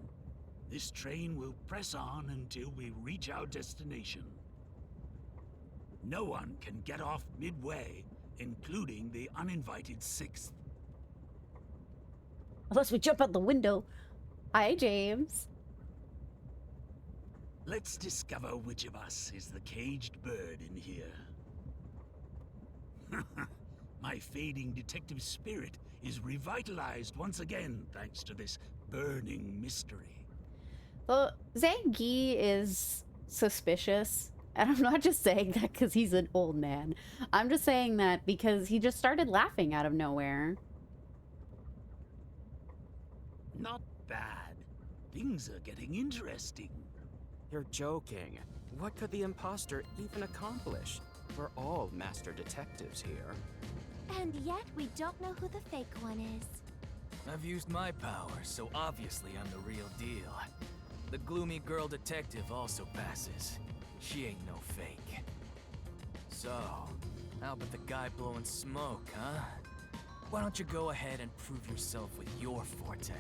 This train will press on until we reach our destination. No one can get off midway, including the uninvited 6th. Unless we jump out the window. Hi, James. Let's discover which of us is the caged bird in here. My fading detective spirit is revitalized once again thanks to this burning mystery. Well, Zangief is suspicious. And I'm not just saying that because he's an old man. I'm just saying that because he just started laughing out of nowhere. Not bad. Things are getting interesting. You're joking. What could the imposter even accomplish? We're all master detectives here. And yet we don't know who the fake one is. I've used my powers, so obviously I'm the real deal. The gloomy girl detective also passes. She ain't no fake. So, how about the guy blowing smoke, huh? Why don't you go ahead and prove yourself with your forte?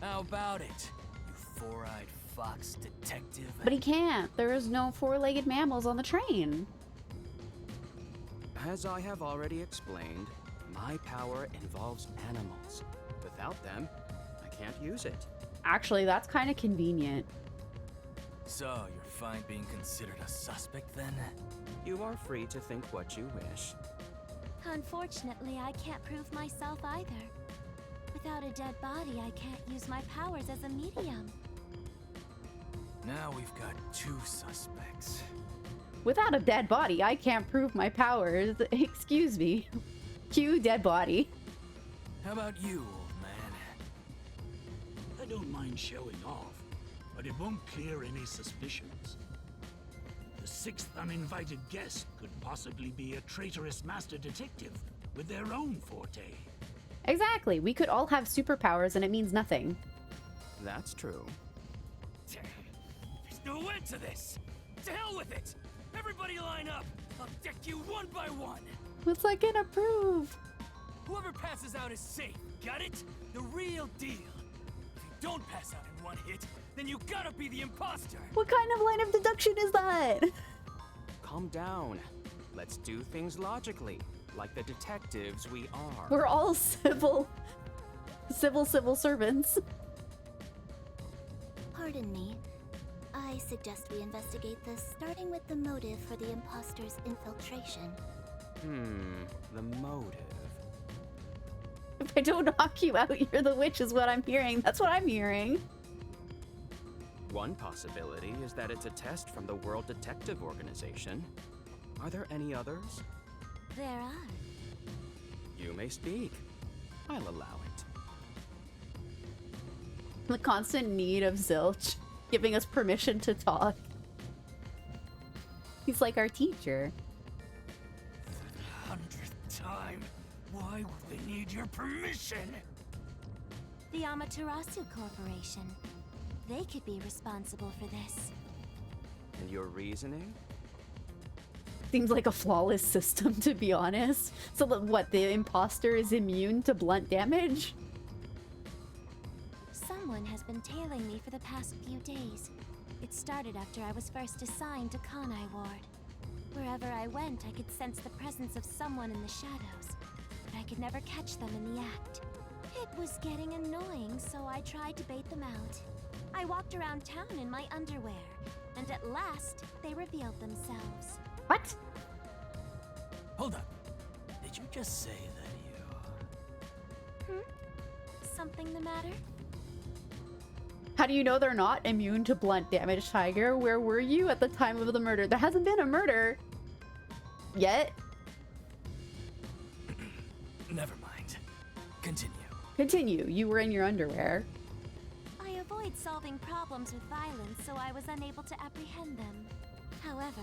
How about it, you four-eyed fox detective? But he can't. There is no four-legged mammals on the train. As I have already explained, my power involves animals. Without them, I can't use it. Actually, that's kind of convenient. So, you're fine being considered a suspect then? You are free to think what you wish. Unfortunately, I can't prove myself either. Without a dead body, I can't use my powers as a medium. Now we've got 2 suspects. Without a dead body, I can't prove my powers. Excuse me. Cue dead body. How about you, old man? I don't mind showing off, but it won't clear any suspicions. The sixth uninvited guest could possibly be a traitorous master detective with their own forte. Exactly. We could all have superpowers and it means nothing. That's true. There's no end to this! To hell with it! Everybody line up! I'll deck you one by one! What's I gonna prove? Whoever passes out is safe, got it? The real deal. If you don't pass out in one hit, then you gotta be the imposter! What kind of line of deduction is that? Calm down. Let's do things logically, like the detectives we are. We're all civil servants. Pardon me. I suggest we investigate this, starting with the motive for the imposter's infiltration. The motive. If I don't knock you out, you're the witch is what I'm hearing. That's what I'm hearing. One possibility is that it's a test from the World Detective Organization. Are there any others? There are. You may speak. I'll allow it. The constant need of Zilch giving us permission to talk. He's like our teacher. 100th time. Why would they need your permission? The Amaterasu Corporation. They could be responsible for this. And your reasoning? Seems like a flawless system, to be honest. So what, the imposter is immune to blunt damage? Someone has been tailing me for the past few days. It started after I was first assigned to Kanai Ward. Wherever I went, I could sense the presence of someone in the shadows, but I could never catch them in the act. It was getting annoying, so I tried to bait them out. I walked around town in my underwear, and at last, they revealed themselves. What? Hold up. Did you just say that you... Something the matter? How do you know they're not immune to blunt damage, Tiger? Where were you at the time of the murder? There hasn't been a murder yet. Never mind. Continue. Continue. You were in your underwear. I avoid solving problems with violence, so I was unable to apprehend them. However,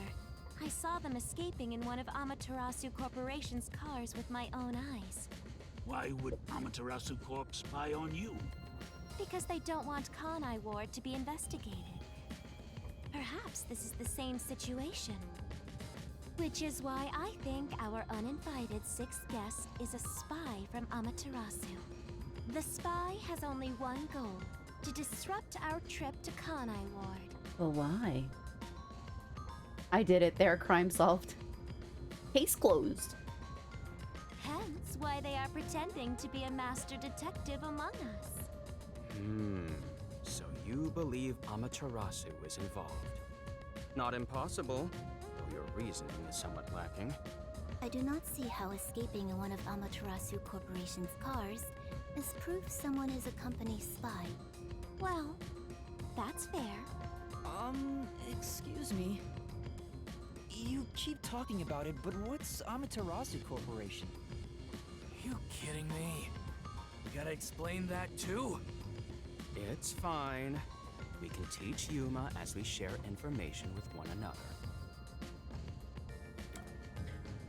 I saw them escaping in one of Amaterasu Corporation's cars with my own eyes. Why would Amaterasu Corp spy on you? Because they don't want Kanai Ward to be investigated. Perhaps this is the same situation. Which is why I think our uninvited sixth guest is a spy from Amaterasu. The spy has only one goal: to disrupt our trip to Kanai Ward. Well, why? I did it there. Crime solved. Case closed. Hence why they are pretending to be a master detective among us. So you believe Amaterasu is involved. Not impossible, though your reasoning is somewhat lacking. I do not see how escaping in one of Amaterasu Corporation's cars is proof someone is a company spy. Well, that's fair. Excuse me. You keep talking about it, but what's Amaterasu Corporation? You kidding me? You gotta explain that too? It's fine. We can teach Yuma as we share information with one another.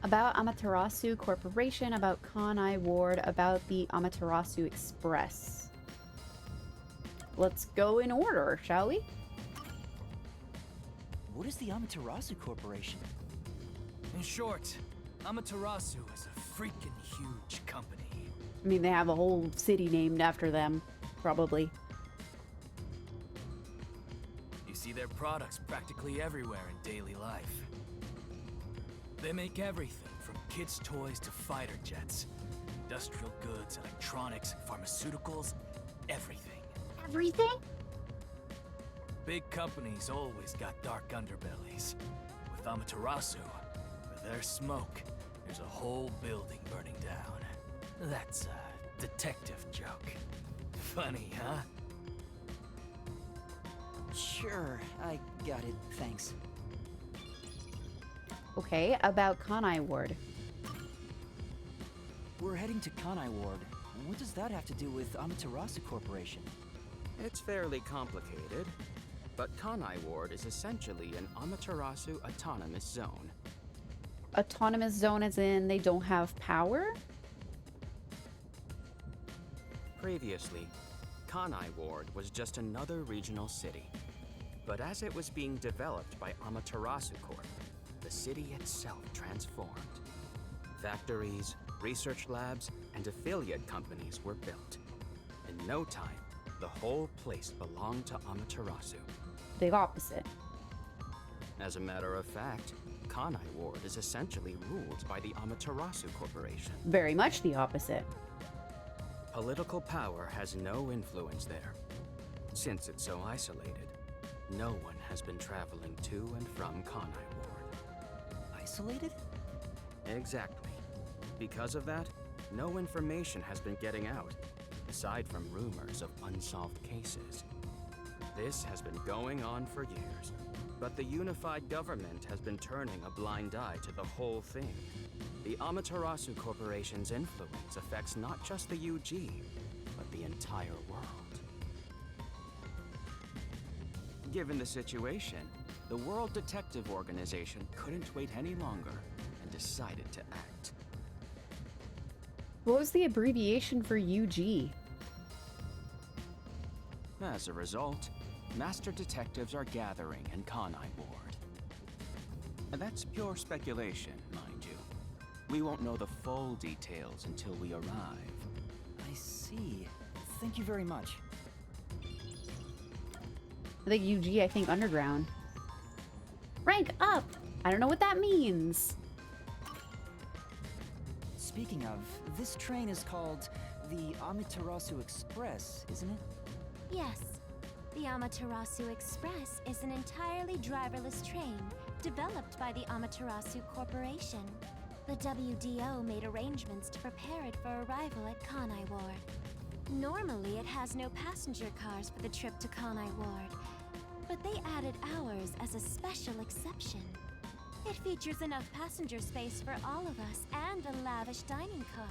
About Amaterasu Corporation, about Kanai Ward, about the Amaterasu Express. Let's go in order, shall we? What is the Amaterasu Corporation? In short, Amaterasu is a freaking huge company. I mean, they have a whole city named after them, probably. You see their products practically everywhere in daily life. They make everything from kids' toys to fighter jets. Industrial goods, electronics, pharmaceuticals, everything. Everything? Big companies always got dark underbellies. With Amaterasu, for their smoke, there's a whole building burning down. That's a detective joke. Funny, huh? Sure, I got it, thanks. Okay, about Kanai Ward. We're heading to Kanai Ward. What does that have to do with Amaterasu Corporation? It's fairly complicated. But Kanai Ward is essentially an Amaterasu autonomous zone. Autonomous zone as in they don't have power? Previously, Kanai Ward was just another regional city. But as it was being developed by Amaterasu Corp, the city itself transformed. Factories, research labs, and affiliate companies were built. In no time, the whole place belonged to Amaterasu. The opposite. As a matter of fact, Kanai Ward is essentially ruled by the Amaterasu Corporation. Very much the opposite. Political power has no influence there. Since it's so isolated, no one has been traveling to and from Kanai Ward. Isolated? Exactly. Because of that, no information has been getting out, aside from rumors of unsolved cases. This has been going on for years, but the unified government has been turning a blind eye to the whole thing. The Amaterasu Corporation's influence affects not just the UG, but the entire world. Given the situation, the World Detective Organization couldn't wait any longer and decided to act. What was the abbreviation for UG? As a result, master detectives are gathering in Kanai Ward. And that's pure speculation, mind you. We won't know the full details until we arrive. I see. Thank you very much. I think UG, I think underground. Rank up! I don't know what that means. Speaking of, this train is called the Amaterasu Express, isn't it? Yes. The Amaterasu Express is an entirely driverless train developed by the Amaterasu Corporation. The WDO made arrangements to prepare it for arrival at Kanai Ward. Normally, it has no passenger cars for the trip to Kanai Ward, but they added ours as a special exception. It features enough passenger space for all of us and a lavish dining car.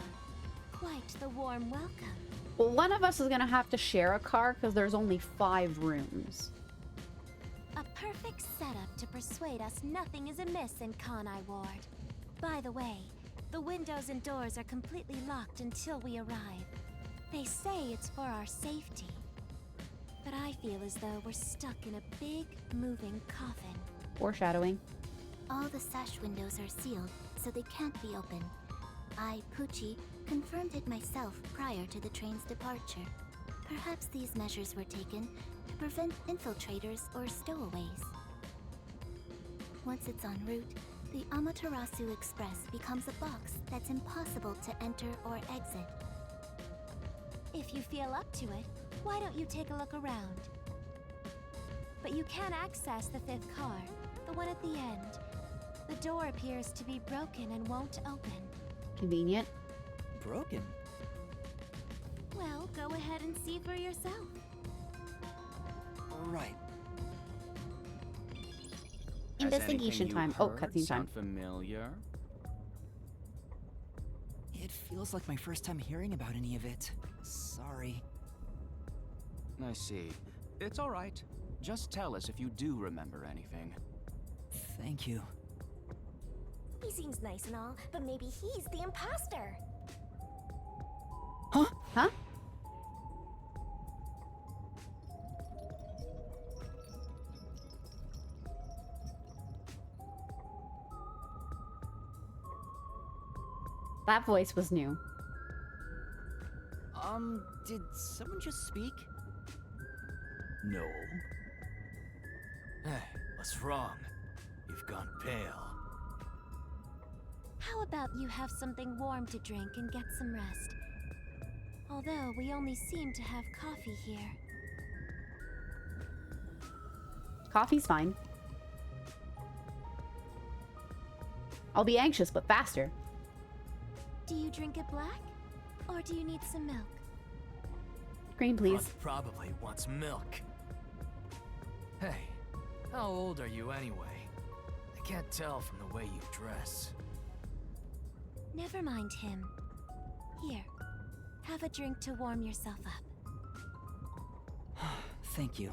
Quite the warm welcome. Well, one of us is gonna have to share a car because there's only 5 rooms. A perfect setup to persuade us nothing is amiss in Kanai Ward. By the way, the windows and doors are completely locked until we arrive. They say it's for our safety. But I feel as though we're stuck in a big, moving coffin. Foreshadowing. All the sash windows are sealed, so they can't be opened. I, Poochie, confirmed it myself prior to the train's departure. Perhaps these measures were taken to prevent infiltrators or stowaways. Once it's en route, the Amaterasu Express becomes a box that's impossible to enter or exit. If you feel up to it, why don't you take a look around? But you can access the 5th car, the one at the end. The door appears to be broken and won't open. Convenient. Broken? Well, go ahead and see for yourself. Right. Has Investigation anything you time. Oh, heard cutscene time. sound familiar? It feels like my first time hearing about any of it. Sorry. I see. It's all right. Just tell us if you do remember anything. Thank you. He seems nice and all, but maybe he's the imposter. Huh? Huh? That voice was new. Did someone just speak? No. Hey, what's wrong? You've gone pale. How about you have something warm to drink and get some rest? Although we only seem to have coffee here. Coffee's fine. I'll be anxious, but faster. Do you drink it black? Or do you need some milk? Green, please. Buck probably wants milk. Hey, how old are you anyway? I can't tell from the way you dress. Never mind him. Here, have a drink to warm yourself up. Thank you.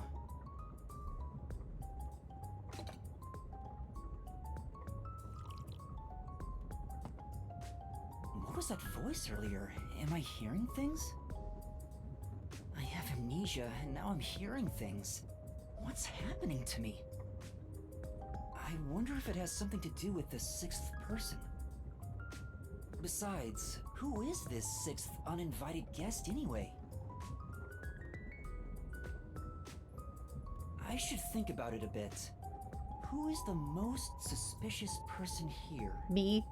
voice earlier. Am I hearing things? I have amnesia, and now I'm hearing things. What's happening to me? I wonder if it has something to do with the sixth person. Besides, who is this sixth uninvited guest anyway? I should think about it a bit. Who is the most suspicious person here? Me.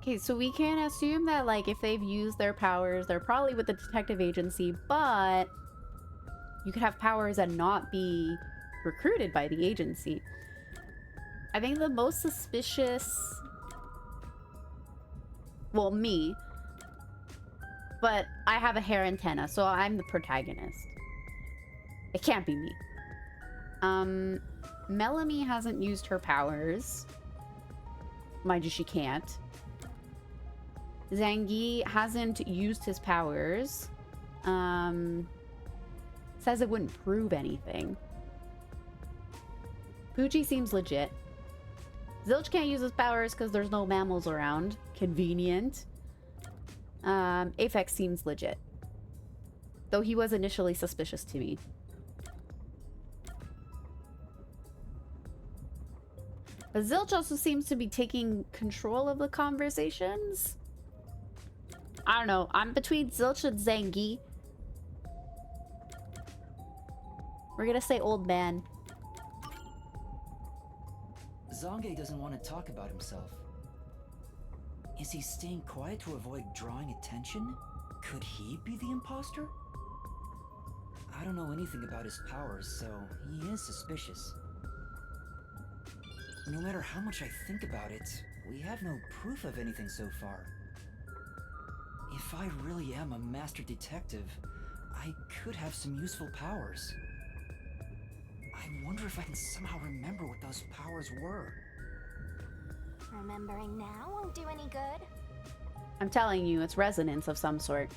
Okay, so we can assume that, like, if they've used their powers, they're probably with the detective agency, but you could have powers and not be recruited by the agency. I think the most suspicious... Well, me. But I have a hair antenna, so I'm the protagonist. It can't be me. Melanie hasn't used her powers. Mind you, she can't. Zangi hasn't used his powers. Says it wouldn't prove anything. Poochie seems legit. Zilch can't use his powers because there's no mammals around. Convenient. Aphex seems legit. Though he was initially suspicious to me. But Zilch also seems to be taking control of the conversations. I don't know. I'm between Zilch and Zangi. We're gonna say old man. Zange doesn't want to talk about himself. Is he staying quiet to avoid drawing attention? Could he be the imposter? I don't know anything about his powers, so he is suspicious. No matter how much I think about it, we have no proof of anything so far. If I really am a master detective, I could have some useful powers. I wonder if I can somehow remember what those powers were. Remembering now won't do any good. I'm telling you, it's resonance of some sort.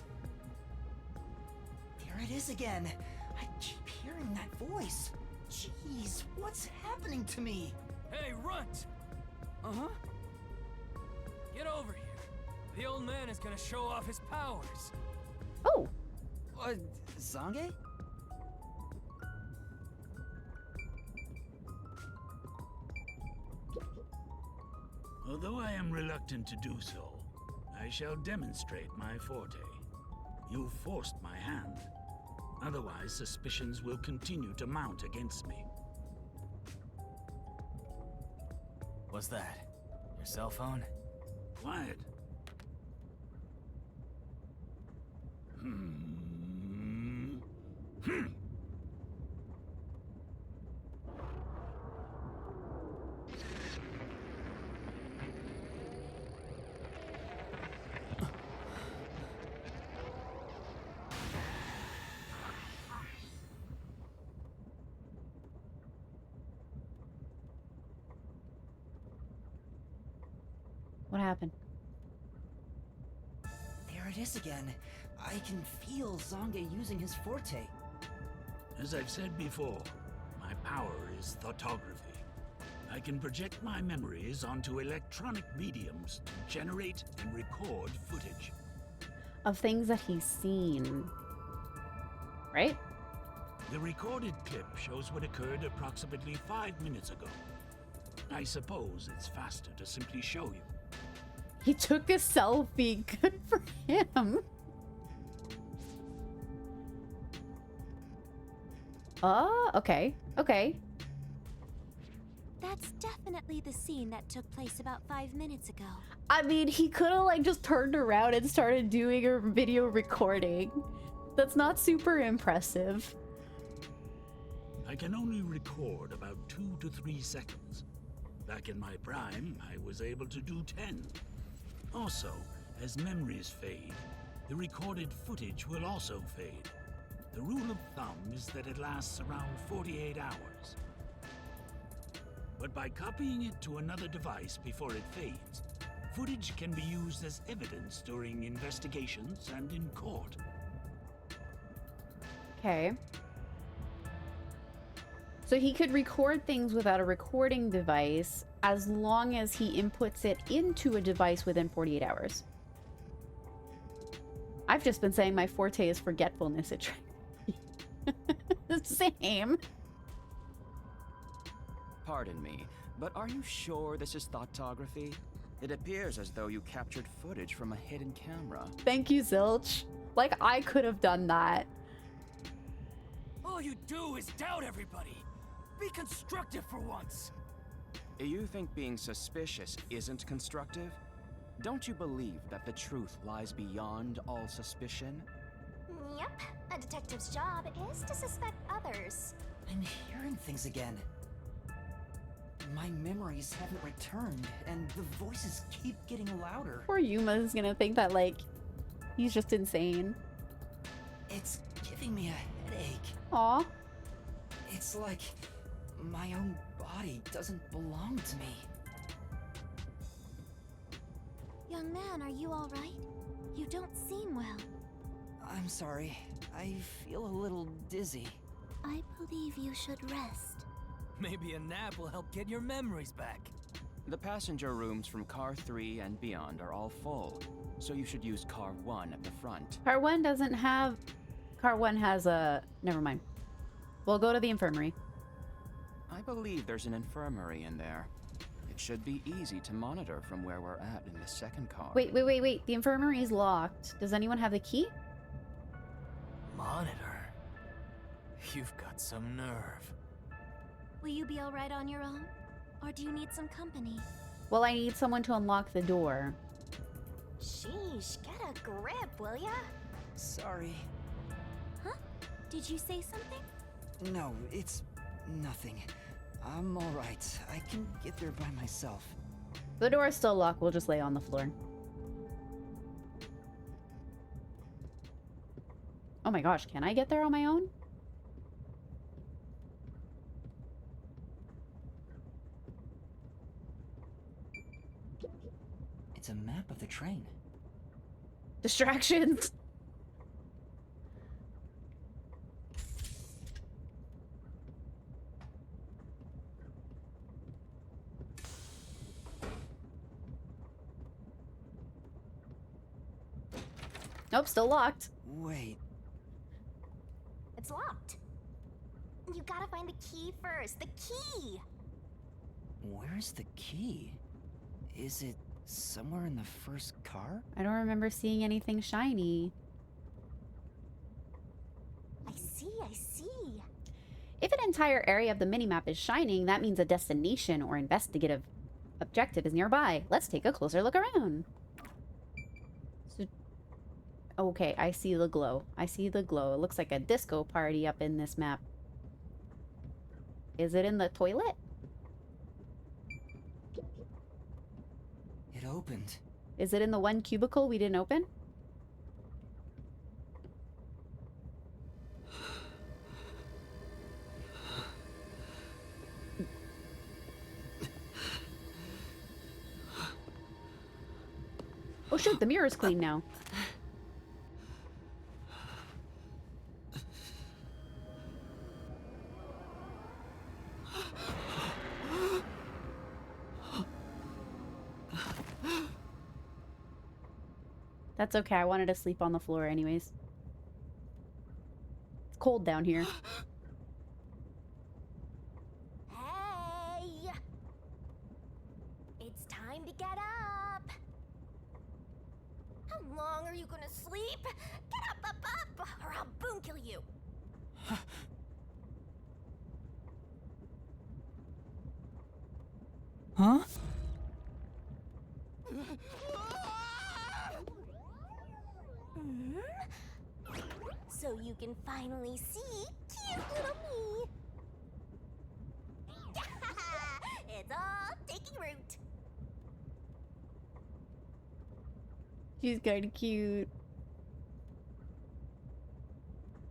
There it is again. I keep hearing that voice. Jeez, what's happening to me? Hey, Runt! Uh-huh? Get over here. The old man is gonna show off his powers. Oh! Zange? Although I am reluctant to do so, I shall demonstrate my forte. You forced my hand. Otherwise, suspicions will continue to mount against me. What's that? Your cell phone? Quiet. What happened? There it is again. I can feel Zange using his forte. As I've said before, my power is thoughtography. I can project my memories onto electronic mediums to generate and record footage. Of things that he's seen. Right? The recorded clip shows what occurred approximately 5 minutes ago. I suppose it's faster to simply show you. He took a selfie. Good for him. Okay. Okay. That's definitely the scene that took place about 5 minutes ago. I mean, he could have, like, just turned around and started doing a video recording. That's not super impressive. I can only record about 2 to 3 seconds. Back in my prime, I was able to do 10. Also, as memories fade, the recorded footage will also fade. The rule of thumb is that it lasts around 48 hours. But by copying it to another device before it fades, footage can be used as evidence during investigations and in court. Okay. So he could record things without a recording device as long as he inputs it into a device within 48 hours. I've just been saying my forte is forgetfulness. It's same. Pardon me, but are you sure this is thoughtography? It appears as though you captured footage from a hidden camera. Thank you, Zilch. Like, I could have done that. All you do is doubt everybody. Be constructive for once. You think being suspicious isn't constructive? Don't you believe that the truth lies beyond all suspicion? Yep, a detective's job is to suspect others. I'm hearing things again. My memories haven't returned, and the voices keep getting louder. Poor Yuma's gonna think that, like, he's just insane. It's giving me a headache. Aw. It's like my own body doesn't belong to me. Young man, are you all right? You don't seem well. I'm sorry. I feel a little dizzy. I believe you should rest. Maybe a nap will help get your memories back. The passenger rooms from Car 3 and beyond are all full, so you should use Car 1 at the front. Car 1 doesn't have... Car 1 has a... Never mind. We'll go to the infirmary. I believe there's an infirmary in there. It should be easy to monitor from where we're at in the second car. Wait. The infirmary is locked. Does anyone have the key? Monitor? You've got some nerve. Will you be all right on your own? Or do you need some company? Well, I need someone to unlock the door. Sheesh, get a grip, will ya? Sorry. Huh? Did you say something? No, it's nothing. I'm alright. I can get there by myself. The door is still locked. We'll just lay on the floor. Oh my gosh, can I get there on my own? It's a map of the train. Distractions. Nope, still locked. Wait. It's locked. You gotta find the key first. The key! Where's the key? Is it somewhere in the first car? I don't remember seeing anything shiny. I see. If an entire area of the minimap is shining, that means a destination or investigative objective is nearby. Let's take a closer look around. So, okay, I see the glow. It looks like a disco party up in this map. Is it in the toilet? It opened. Is it in the one cubicle we didn't open? Oh shoot, the mirror's clean now. That's okay, I wanted to sleep on the floor anyways. It's cold down here. Hey! It's time to get up! How long are you gonna sleep? Get up, or I'll boom kill you! Huh? So you can finally see cute little me. It's all taking root. She's kinda cute.